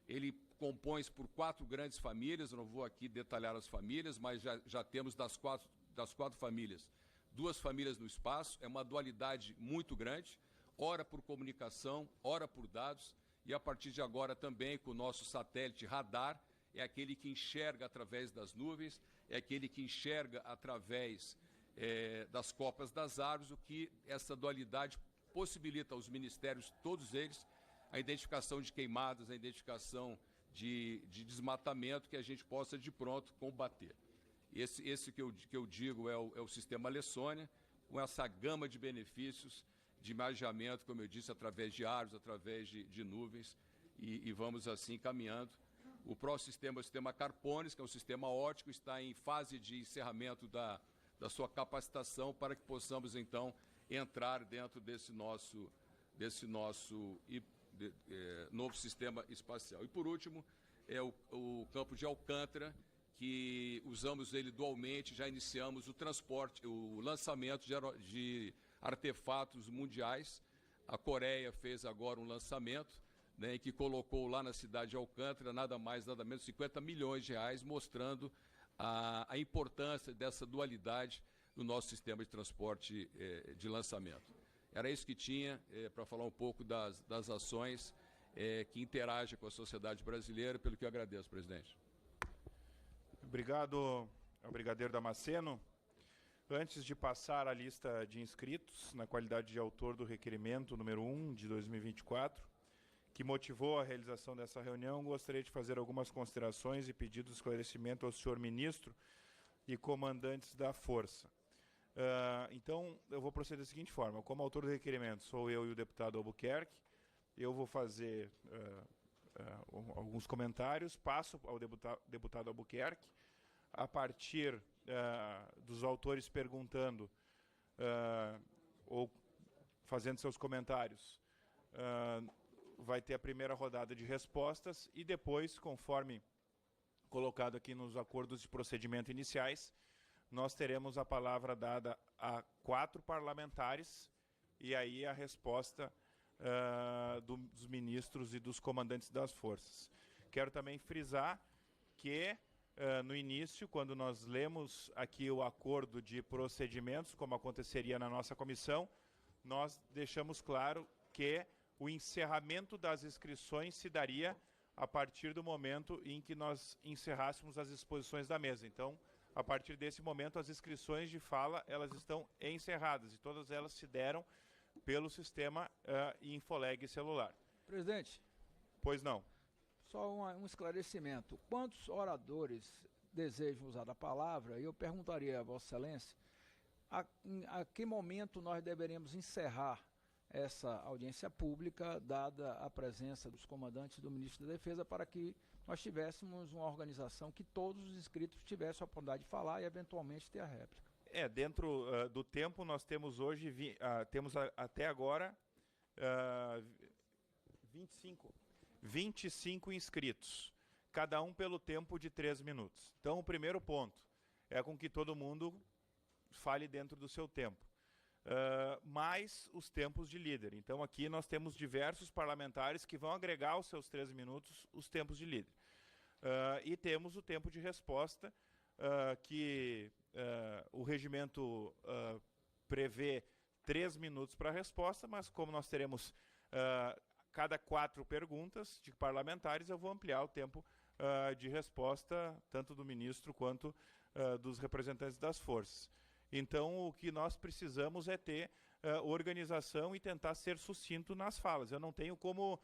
ele compõe-se por 4 grandes famílias, eu não vou aqui detalhar as famílias, mas já temos das quatro famílias, 2 famílias no espaço, é uma dualidade muito grande, ora por comunicação, ora por dados, e a partir de agora também com o nosso satélite radar, é aquele que enxerga através das nuvens, é aquele que enxerga através das copas das árvores, o que essa dualidade possibilita aos ministérios, todos eles, a identificação de queimadas, a identificação de desmatamento, que a gente possa de pronto combater. Esse que eu digo é o sistema Lessônia, com essa gama de benefícios de imageamento, como eu disse, através de árvores, através de nuvens, e vamos assim caminhando. O próximo sistema é o sistema Carpones, que é um sistema óptico, está em fase de encerramento da sua capacitação para que possamos, então, entrar dentro desse nosso novo sistema espacial. E, por último, é o campo de Alcântara, que usamos ele dualmente, já iniciamos o lançamento de artefatos mundiais. A Coreia fez agora um lançamento, né, que colocou lá na cidade de Alcântara nada mais, nada menos, 50 milhões de reais, mostrando a importância dessa dualidade no nosso sistema de transporte de lançamento. Era isso que tinha para falar um pouco das ações que interagem com a sociedade brasileira, pelo que eu agradeço, presidente. Obrigado ao brigadeiro Damasceno. Antes de passar a lista de inscritos, na qualidade de autor do requerimento número 1 de 2024, que motivou a realização dessa reunião, gostaria de fazer algumas considerações e pedidos de esclarecimento ao senhor ministro e comandantes da Força. Então, eu vou proceder da seguinte forma. Como autor do requerimento sou eu e o deputado Albuquerque, eu vou fazer alguns comentários, passo ao deputado Albuquerque, a partir dos autores perguntando ou fazendo seus comentários, vai ter a primeira rodada de respostas e depois, conforme colocado aqui nos acordos de procedimento iniciais, nós teremos a palavra dada a 4 parlamentares e aí a resposta dos ministros e dos comandantes das forças. Quero também frisar que, no início, quando nós lemos aqui o acordo de procedimentos, como aconteceria na nossa comissão, nós deixamos claro que o encerramento das inscrições se daria a partir do momento em que nós encerrássemos as exposições da mesa. Então, a partir desse momento, as inscrições de fala elas estão encerradas e todas elas se deram pelo sistema Infoleg celular. Presidente. Pois não. Só um esclarecimento. Quantos oradores desejam usar a palavra? Eu perguntaria a Vossa Excelência a que momento nós deveríamos encerrar essa audiência pública, dada a presença dos comandantes do ministro da Defesa, para que nós tivéssemos uma organização que todos os inscritos tivessem a oportunidade de falar e, eventualmente, ter a réplica. Dentro do tempo, nós temos hoje, até agora, 25 inscritos, cada um pelo tempo de 3 minutos. Então, o primeiro ponto é com que todo mundo fale dentro do seu tempo. Mais os tempos de líder. Então, aqui nós temos diversos parlamentares que vão agregar aos seus 3 minutos os tempos de líder. E temos o tempo de resposta, que o regimento prevê 3 minutos para a resposta, mas como nós teremos cada 4 perguntas de parlamentares, eu vou ampliar o tempo de resposta, tanto do ministro quanto dos representantes das forças. Então, o que nós precisamos é ter organização e tentar ser sucinto nas falas. Eu não tenho como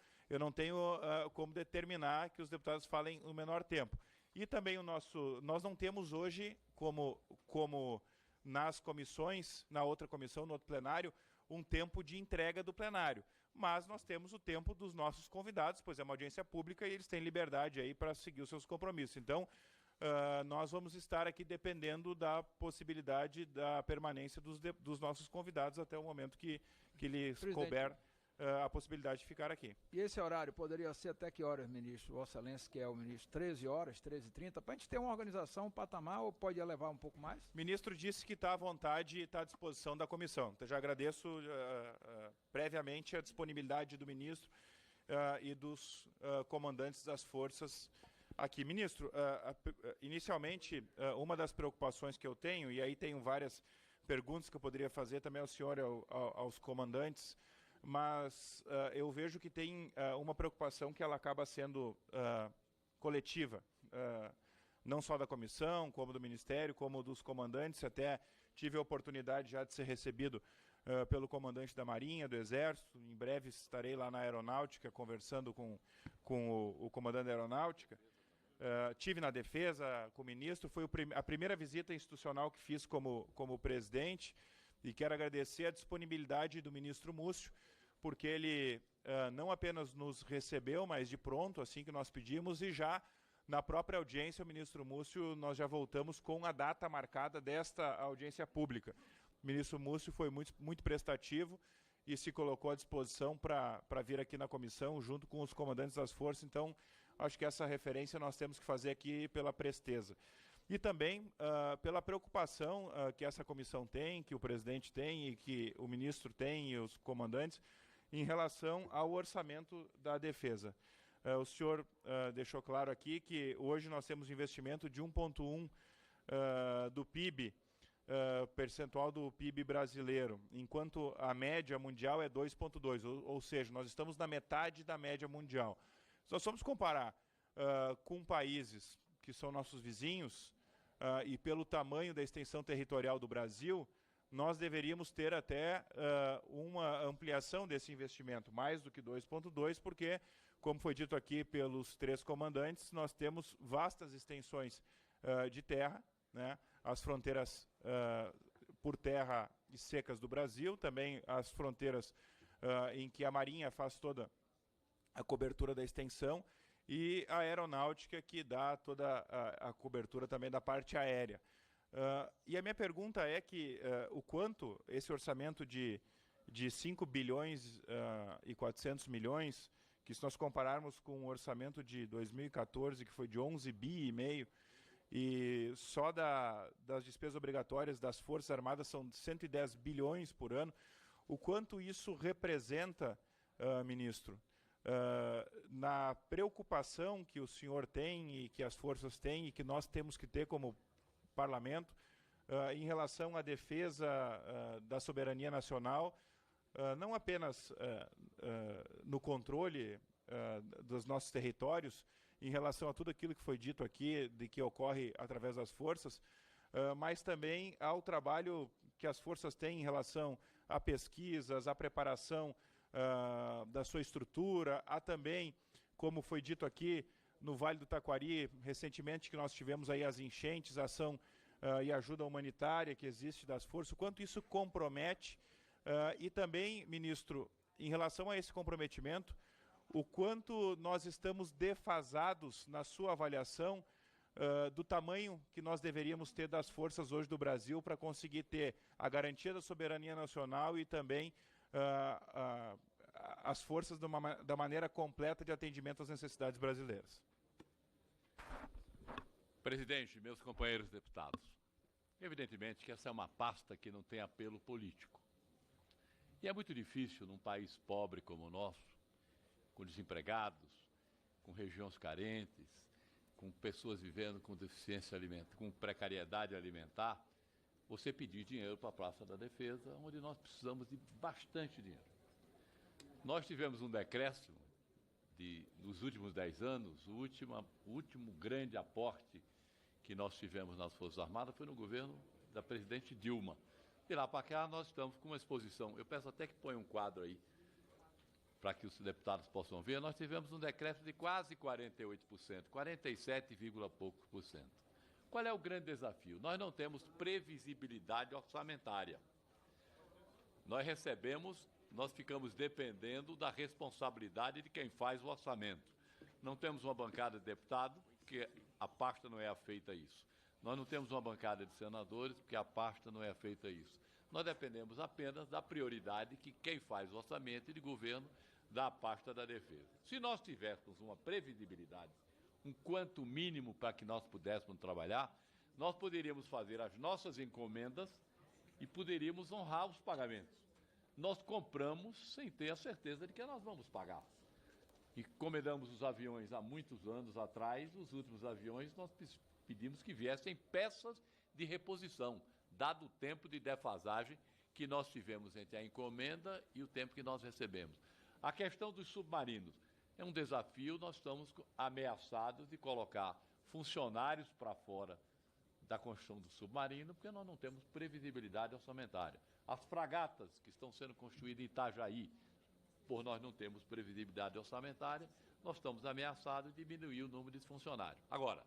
determinar que os deputados falem no menor tempo. E também nós não temos hoje, como nas comissões, na outra comissão, no outro plenário, um tempo de entrega do plenário. Mas nós temos o tempo dos nossos convidados, pois é uma audiência pública e eles têm liberdade aí para seguir os seus compromissos. Então, nós vamos estar aqui dependendo da possibilidade da permanência dos nossos convidados até o momento que lhes couber a possibilidade de ficar aqui. E esse horário poderia ser até que horas, ministro? Vossa Excelência, que é o ministro, 13 horas, 13h30, para a gente ter uma organização, um patamar, ou pode elevar um pouco mais? O ministro disse que está à vontade e está à disposição da comissão. Então, já agradeço previamente a disponibilidade do ministro e dos comandantes das forças aqui. Ministro, inicialmente, uma das preocupações que eu tenho, e aí tenho várias perguntas que eu poderia fazer também ao senhor e aos comandantes, mas eu vejo que tem uma preocupação que ela acaba sendo coletiva, não só da comissão, como do Ministério, como dos comandantes. Até tive a oportunidade já de ser recebido pelo comandante da Marinha, do Exército. Em breve estarei lá na Aeronáutica conversando com o comandante da Aeronáutica. Tive na Defesa com o ministro, foi a primeira visita institucional que fiz como presidente, e quero agradecer a disponibilidade do ministro Múcio, porque ele não apenas nos recebeu, mas de pronto, assim que nós pedimos, e já na própria audiência, o ministro Múcio, nós já voltamos com a data marcada desta audiência pública. O ministro Múcio foi muito prestativo e se colocou à disposição para vir aqui na comissão, junto com os comandantes das forças. Então, acho que essa referência nós temos que fazer aqui pela presteza. E também pela preocupação que essa comissão tem, que o presidente tem e que o ministro tem e os comandantes, em relação ao orçamento da defesa. O senhor deixou claro aqui que hoje nós temos investimento de 1,1 do PIB, percentual do PIB brasileiro, enquanto a média mundial é 2,2, ou seja, nós estamos na metade da média mundial. Se nós formos comparar com países que são nossos vizinhos, e pelo tamanho da extensão territorial do Brasil, nós deveríamos ter até uma ampliação desse investimento, mais do que 2,2, porque, como foi dito aqui pelos três comandantes, nós temos vastas extensões de terra, né, as fronteiras por terra e secas do Brasil, também as fronteiras em que a Marinha faz toda a cobertura da extensão, e a aeronáutica, que dá toda a cobertura também da parte aérea. E a minha pergunta é que o quanto esse orçamento de 5 bilhões e 400 milhões, que se nós compararmos com o orçamento de 2014, que foi de 11 bi e meio, e só das despesas obrigatórias das Forças Armadas são 110 bilhões por ano, o quanto isso representa, ministro, na preocupação que o senhor tem e que as forças têm e que nós temos que ter como parlamento em relação à defesa da soberania nacional, não apenas no controle dos nossos territórios, em relação a tudo aquilo que foi dito aqui, de que ocorre através das forças, mas também ao trabalho que as forças têm em relação a pesquisas, a preparação da sua estrutura, há também, como foi dito aqui, no Vale do Taquari, recentemente que nós tivemos aí as enchentes, a ação e ajuda humanitária que existe das forças, o quanto isso compromete, e também, ministro, em relação a esse comprometimento, o quanto nós estamos defasados na sua avaliação do tamanho que nós deveríamos ter das forças hoje do Brasil para conseguir ter a garantia da soberania nacional e também as forças da maneira completa de atendimento às necessidades brasileiras. Presidente, meus companheiros deputados, evidentemente que essa é uma pasta que não tem apelo político. E é muito difícil num país pobre como o nosso, com desempregados, com regiões carentes, com pessoas vivendo com deficiência alimentar, com precariedade alimentar, você pedir dinheiro para a Praça da Defesa, onde nós precisamos de bastante dinheiro. Nós tivemos um decréscimo nos últimos 10 anos, o último grande aporte que nós tivemos nas Forças Armadas foi no governo da presidente Dilma. De lá para cá nós estamos com uma exposição, eu peço até que ponha um quadro aí, para que os deputados possam ver, nós tivemos um decréscimo de quase 48%, 47, poucos por cento. Qual é o grande desafio? Nós não temos previsibilidade orçamentária. Nós ficamos dependendo da responsabilidade de quem faz o orçamento. Não temos uma bancada de deputados, porque a pasta não é afeita a isso. Nós não temos uma bancada de senadores, porque a pasta não é afeita a isso. Nós dependemos apenas da prioridade que quem faz o orçamento e de governo da pasta da defesa. Se nós tivéssemos uma previsibilidade, um quanto mínimo para que nós pudéssemos trabalhar, nós poderíamos fazer as nossas encomendas e poderíamos honrar os pagamentos. Nós compramos sem ter a certeza de que nós vamos pagar. encomendamos os aviões há muitos anos atrás, os últimos aviões nós pedimos que viessem peças de reposição, dado o tempo de defasagem que nós tivemos entre a encomenda e o tempo que nós recebemos. A questão dos submarinos é um desafio, nós estamos ameaçados de colocar funcionários para fora da construção do submarino, porque nós não temos previsibilidade orçamentária. As fragatas que estão sendo construídas em Itajaí, por nós não termos previsibilidade orçamentária, nós estamos ameaçados de diminuir o número de funcionários. Agora,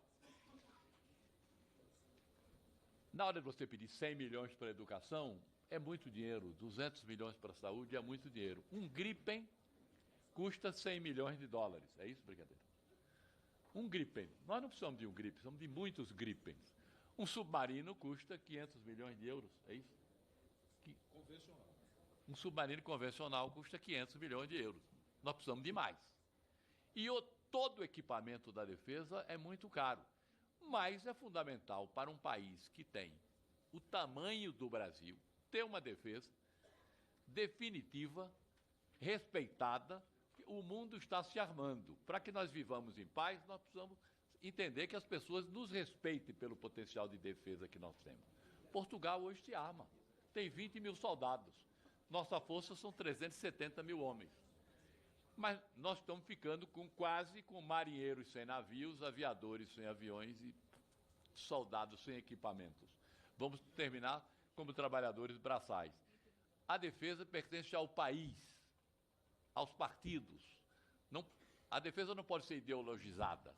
na hora de você pedir 100 milhões para a educação, é muito dinheiro, 200 milhões para a saúde é muito dinheiro. Um Gripen custa 100 milhões de dólares, é isso, brincadeira? Um Gripen, nós não precisamos de um Gripen, precisamos de muitos Gripens. Um submarino custa 500 milhões de euros, é isso? Convencional. Um submarino convencional custa 500 milhões de euros. Nós precisamos de mais. E todo o equipamento da defesa é muito caro. Mas é fundamental para um país que tem o tamanho do Brasil ter uma defesa definitiva, respeitada. O mundo está se armando. Para que nós vivamos em paz, nós precisamos entender que as pessoas nos respeitem pelo potencial de defesa que nós temos. Portugal hoje se arma. Tem 20 mil soldados. Nossa força são 370 mil homens. Mas nós estamos ficando quase com marinheiros sem navios, aviadores sem aviões e soldados sem equipamentos. Vamos terminar como trabalhadores braçais. A defesa pertence ao país, aos partidos. A defesa não pode ser ideologizada.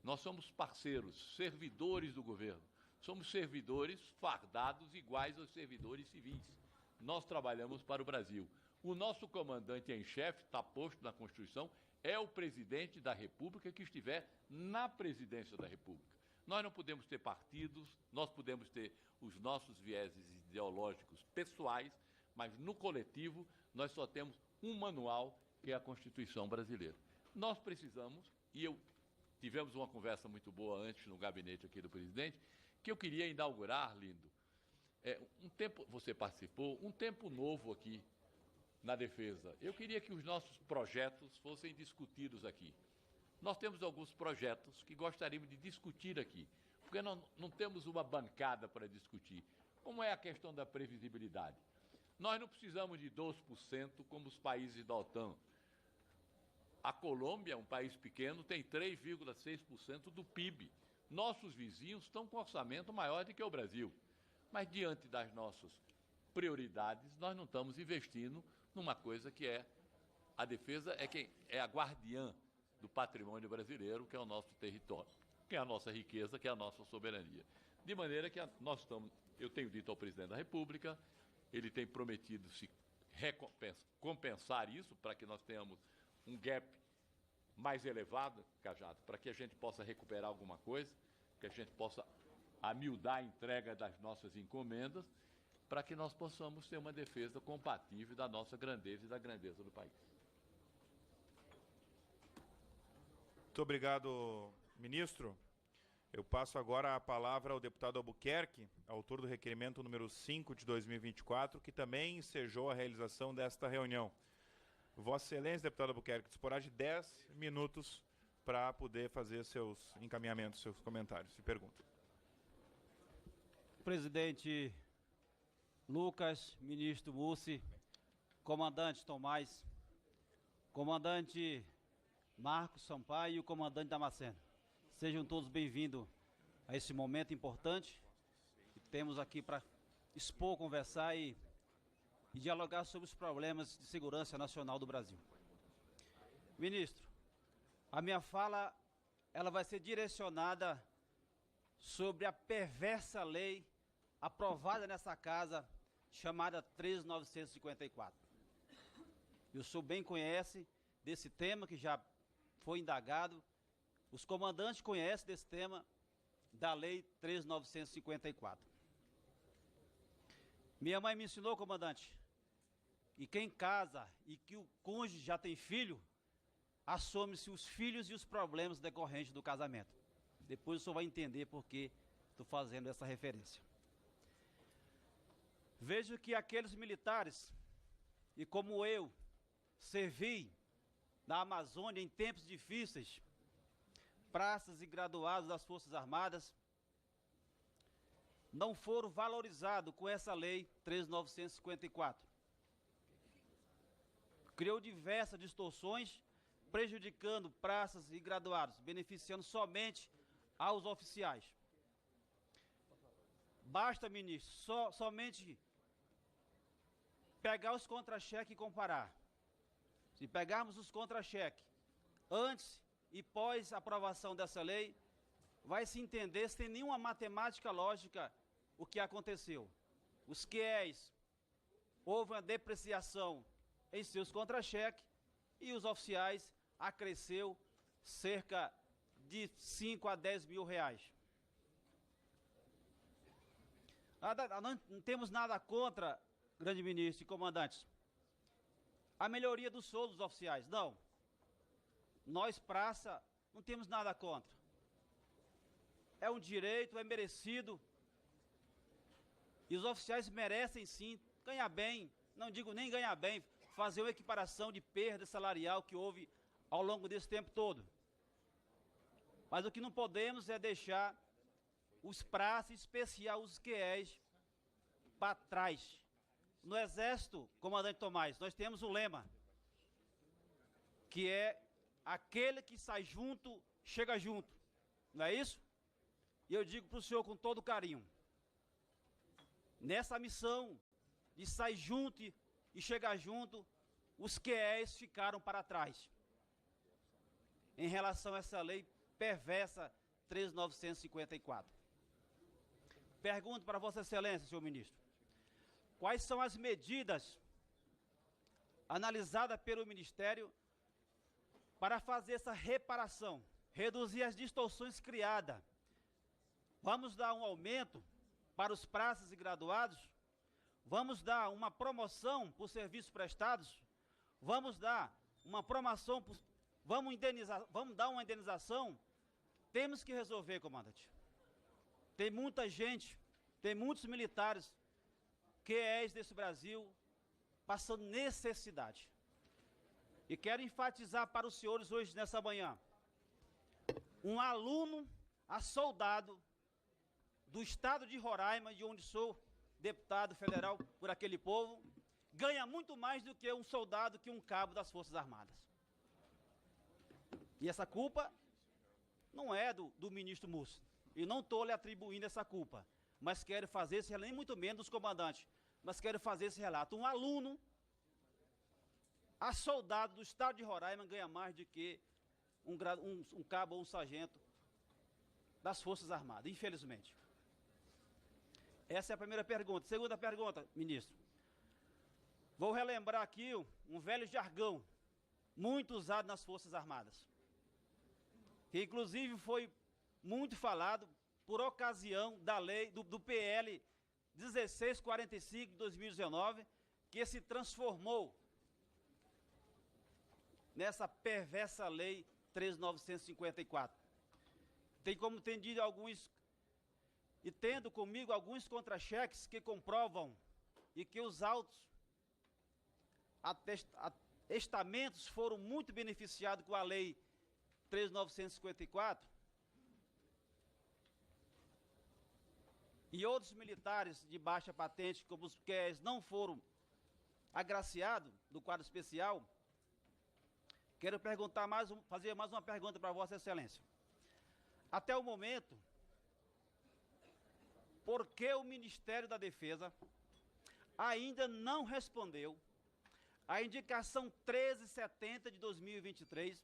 Nós somos parceiros, servidores do governo. Somos servidores fardados iguais aos servidores civis. Nós trabalhamos para o Brasil. O nosso comandante em chefe, está posto na Constituição, é o presidente da República que estiver na presidência da República. Nós não podemos ter partidos, nós podemos ter os nossos vieses ideológicos pessoais, mas no coletivo nós só temos um manual, que é a Constituição brasileira. Nós precisamos, e tivemos uma conversa muito boa antes no gabinete aqui do presidente, que eu queria inaugurar, Lindo, você participou, um tempo novo aqui na defesa. Eu queria que os nossos projetos fossem discutidos aqui. Nós temos alguns projetos que gostaríamos de discutir aqui, porque nós não temos uma bancada para discutir. Como é a questão da previsibilidade? Nós não precisamos de 2% como os países da OTAN. A Colômbia, um país pequeno, tem 3,6% do PIB. Nossos vizinhos estão com orçamento maior do que o Brasil. Mas, diante das nossas prioridades, nós não estamos investindo numa coisa que é a defesa, é a guardiã do patrimônio brasileiro, que é o nosso território, que é a nossa riqueza, que é a nossa soberania. De maneira que eu tenho dito ao presidente da República, ele tem prometido se compensar isso para que nós tenhamos um gap mais elevado, Cajado, para que a gente possa recuperar alguma coisa, que a gente possa amiudar a entrega das nossas encomendas, para que nós possamos ter uma defesa compatível da nossa grandeza e da grandeza do país. Muito obrigado, ministro. Eu passo agora a palavra ao deputado Albuquerque, autor do requerimento número 5 de 2024, que também ensejou a realização desta reunião. Vossa Excelência, deputado Albuquerque, disporá de 10 minutos para poder fazer seus encaminhamentos, seus comentários e perguntas. Presidente Lucas, ministro Mussi, comandante Tomás, comandante Marcos Sampaio e o comandante Damasceno. Sejam todos bem-vindos a esse momento importante que temos aqui para expor, conversar e dialogar sobre os problemas de segurança nacional do Brasil. Ministro, a minha fala ela vai ser direcionada sobre a perversa lei aprovada nessa casa, chamada 13.954. O senhor bem conhece desse tema, que já foi indagado. Os comandantes conhecem desse tema da lei 13.954. Minha mãe me ensinou, comandante, que quem casa e que o cônjuge já tem filho, assume-se os filhos e os problemas decorrentes do casamento. Depois o senhor vai entender por que estou fazendo essa referência. Vejo que aqueles militares, e como eu, servi da Amazônia em tempos difíceis, praças e graduados das Forças Armadas, não foram valorizados com essa lei 13.954. Criou diversas distorções, prejudicando praças e graduados, beneficiando somente aos oficiais. Basta, ministro, somente pegar os contra-cheques e comparar. Se pegarmos os contra-cheques antes e pós aprovação dessa lei, vai se entender sem nenhuma matemática lógica o que aconteceu. Os QEs, houve uma depreciação em seus contra-cheques e os oficiais acresceu cerca de 5 a 10 mil reais. Não temos nada contra, grande ministro e comandantes, a melhoria do soldo dos oficiais. Não. Nós, praça, não temos nada contra. É um direito, é merecido. E os oficiais merecem, sim, ganhar bem. Não digo nem ganhar bem, fazer uma equiparação de perda salarial que houve ao longo desse tempo todo. Mas o que não podemos é deixar os praças, em especial os QEs, para trás. No Exército, comandante Tomás, nós temos um lema, que é aquele que sai junto, chega junto. Não é isso? E eu digo para o senhor com todo carinho, nessa missão de sair junto e chegar junto, os QEs ficaram para trás. Em relação a essa lei perversa 13.954. Pergunto para Vossa Excelência, senhor ministro, quais são as medidas analisadas pelo Ministério para fazer essa reparação, reduzir as distorções criadas? Vamos dar um aumento para os praças e graduados? Vamos dar uma promoção por serviços prestados? Vamos dar uma promoção, vamos dar uma indenização? Temos que resolver, comandante. Tem muita gente, tem muitos militares QEs desse Brasil passando necessidade. E quero enfatizar para os senhores hoje, nessa manhã, um aluno a soldado do estado de Roraima, de onde sou deputado federal por aquele povo, ganha muito mais do que um soldado, que um cabo das Forças Armadas. E essa culpa não é do ministro Mussi. E não estou lhe atribuindo essa culpa, mas quero fazer esse relato, nem muito menos dos comandantes, mas quero fazer esse relato. Um aluno a soldado do estado de Roraima ganha mais do que um cabo ou um sargento das Forças Armadas, infelizmente. Essa é a primeira pergunta. Segunda pergunta, ministro. Vou relembrar aqui um velho jargão, muito usado nas Forças Armadas, que inclusive foi muito falado por ocasião da lei do PL 1645 de 2019, que se transformou nessa perversa lei 13.954. Tem como entendido alguns, e tendo comigo alguns contra-cheques que comprovam e que os autos estamentos foram muito beneficiados com a lei 13.954, e outros militares de baixa patente, como os QEs, não foram agraciados do quadro especial. Quero perguntar fazer mais uma pergunta para Vossa Excelência. Até o momento, por que o Ministério da Defesa ainda não respondeu à indicação 1370 de 2023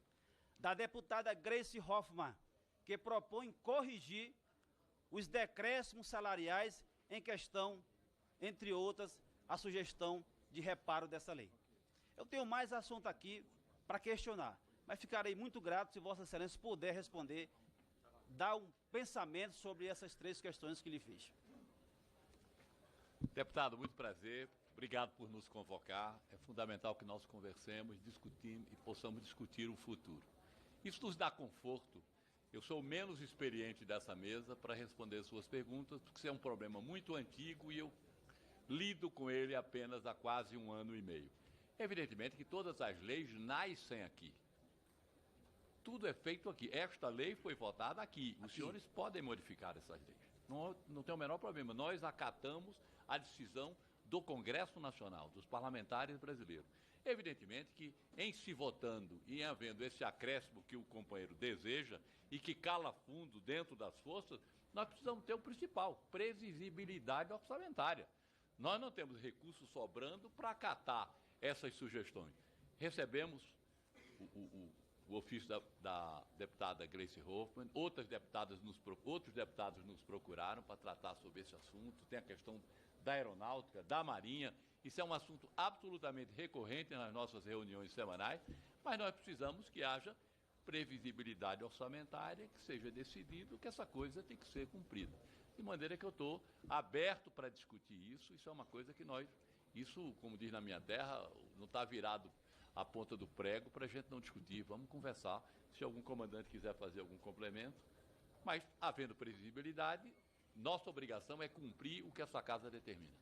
da deputada Gleice Hoffmann, que propõe corrigir os decréscimos salariais em questão, entre outras, a sugestão de reparo dessa lei? Eu tenho mais assunto aqui para questionar, mas ficarei muito grato se Vossa Excelência puder responder, dar um pensamento sobre essas três questões que lhe fiz. Deputado, muito prazer. Obrigado por nos convocar. É fundamental que nós conversemos, discutimos e possamos discutir o futuro. Isso nos dá conforto. Eu sou o menos experiente dessa mesa para responder suas perguntas, porque isso é um problema muito antigo e eu lido com ele apenas há quase 1 ano e meio. Evidentemente que todas as leis nascem aqui. tudo é feito aqui. Esta lei foi votada aqui. Os senhores podem modificar essas leis. Não tem o menor problema. Nós acatamos a decisão do Congresso Nacional, dos parlamentares brasileiros. Evidentemente que, em se votando e em havendo esse acréscimo que o companheiro deseja e que cala fundo dentro das forças, nós precisamos ter o principal, previsibilidade orçamentária. Nós não temos recursos sobrando para acatar essas sugestões. Recebemos o ofício da deputada Gleice Hoffmann, outros deputados nos procuraram para tratar sobre esse assunto, tem a questão da aeronáutica, da marinha. Isso é um assunto absolutamente recorrente nas nossas reuniões semanais, mas nós precisamos que haja previsibilidade orçamentária, que seja decidido que essa coisa tem que ser cumprida. De maneira que eu estou aberto para discutir isso. Isso é uma coisa que isso, como diz na minha terra, não está virado a ponta do prego para a gente não discutir. Vamos conversar, se algum comandante quiser fazer algum complemento. Mas, havendo previsibilidade, nossa obrigação é cumprir o que essa casa determina.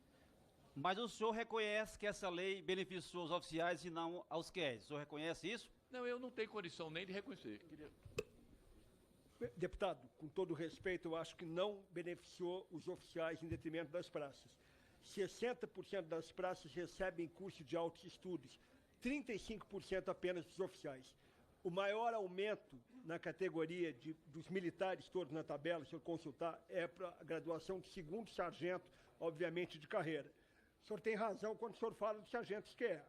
Mas o senhor reconhece que essa lei beneficiou os oficiais e não aos QRs? O senhor reconhece isso? Não, eu não tenho condição nem de reconhecer. Deputado, com todo respeito, eu acho que não beneficiou os oficiais em detrimento das praças. 60% das praças recebem curso de altos estudos, 35% apenas dos oficiais. O maior aumento na categoria dos militares, todos na tabela, se eu consultar, é para a graduação de segundo sargento, obviamente de carreira. O senhor tem razão quando o senhor fala dos sargentos QE.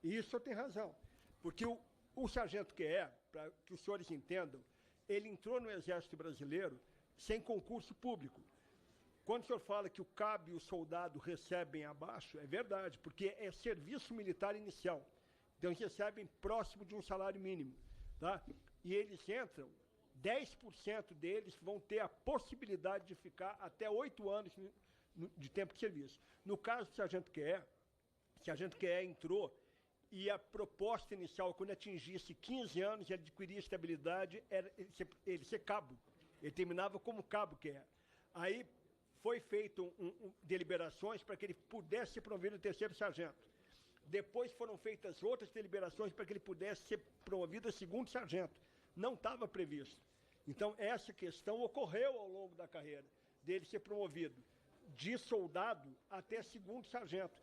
E isso o senhor tem razão. Porque o sargento QE, para que os senhores entendam, ele entrou no Exército Brasileiro sem concurso público. Quando o senhor fala que o cabo e o soldado recebem abaixo, é verdade, porque é serviço militar inicial. Então, eles recebem próximo de um salário mínimo. Tá? E eles entram, 10% deles vão ter a possibilidade de ficar até 8 anos de tempo de serviço. No caso do sargento QE entrou e a proposta inicial, quando atingisse 15 anos e adquiria estabilidade, era ele ser cabo. Ele terminava como cabo QE. Aí foi feito deliberações para que ele pudesse ser promovido a terceiro sargento. Depois foram feitas outras deliberações para que ele pudesse ser promovido a segundo sargento. Não estava previsto. Então, essa questão ocorreu ao longo da carreira, dele ser promovido de soldado até segundo sargento.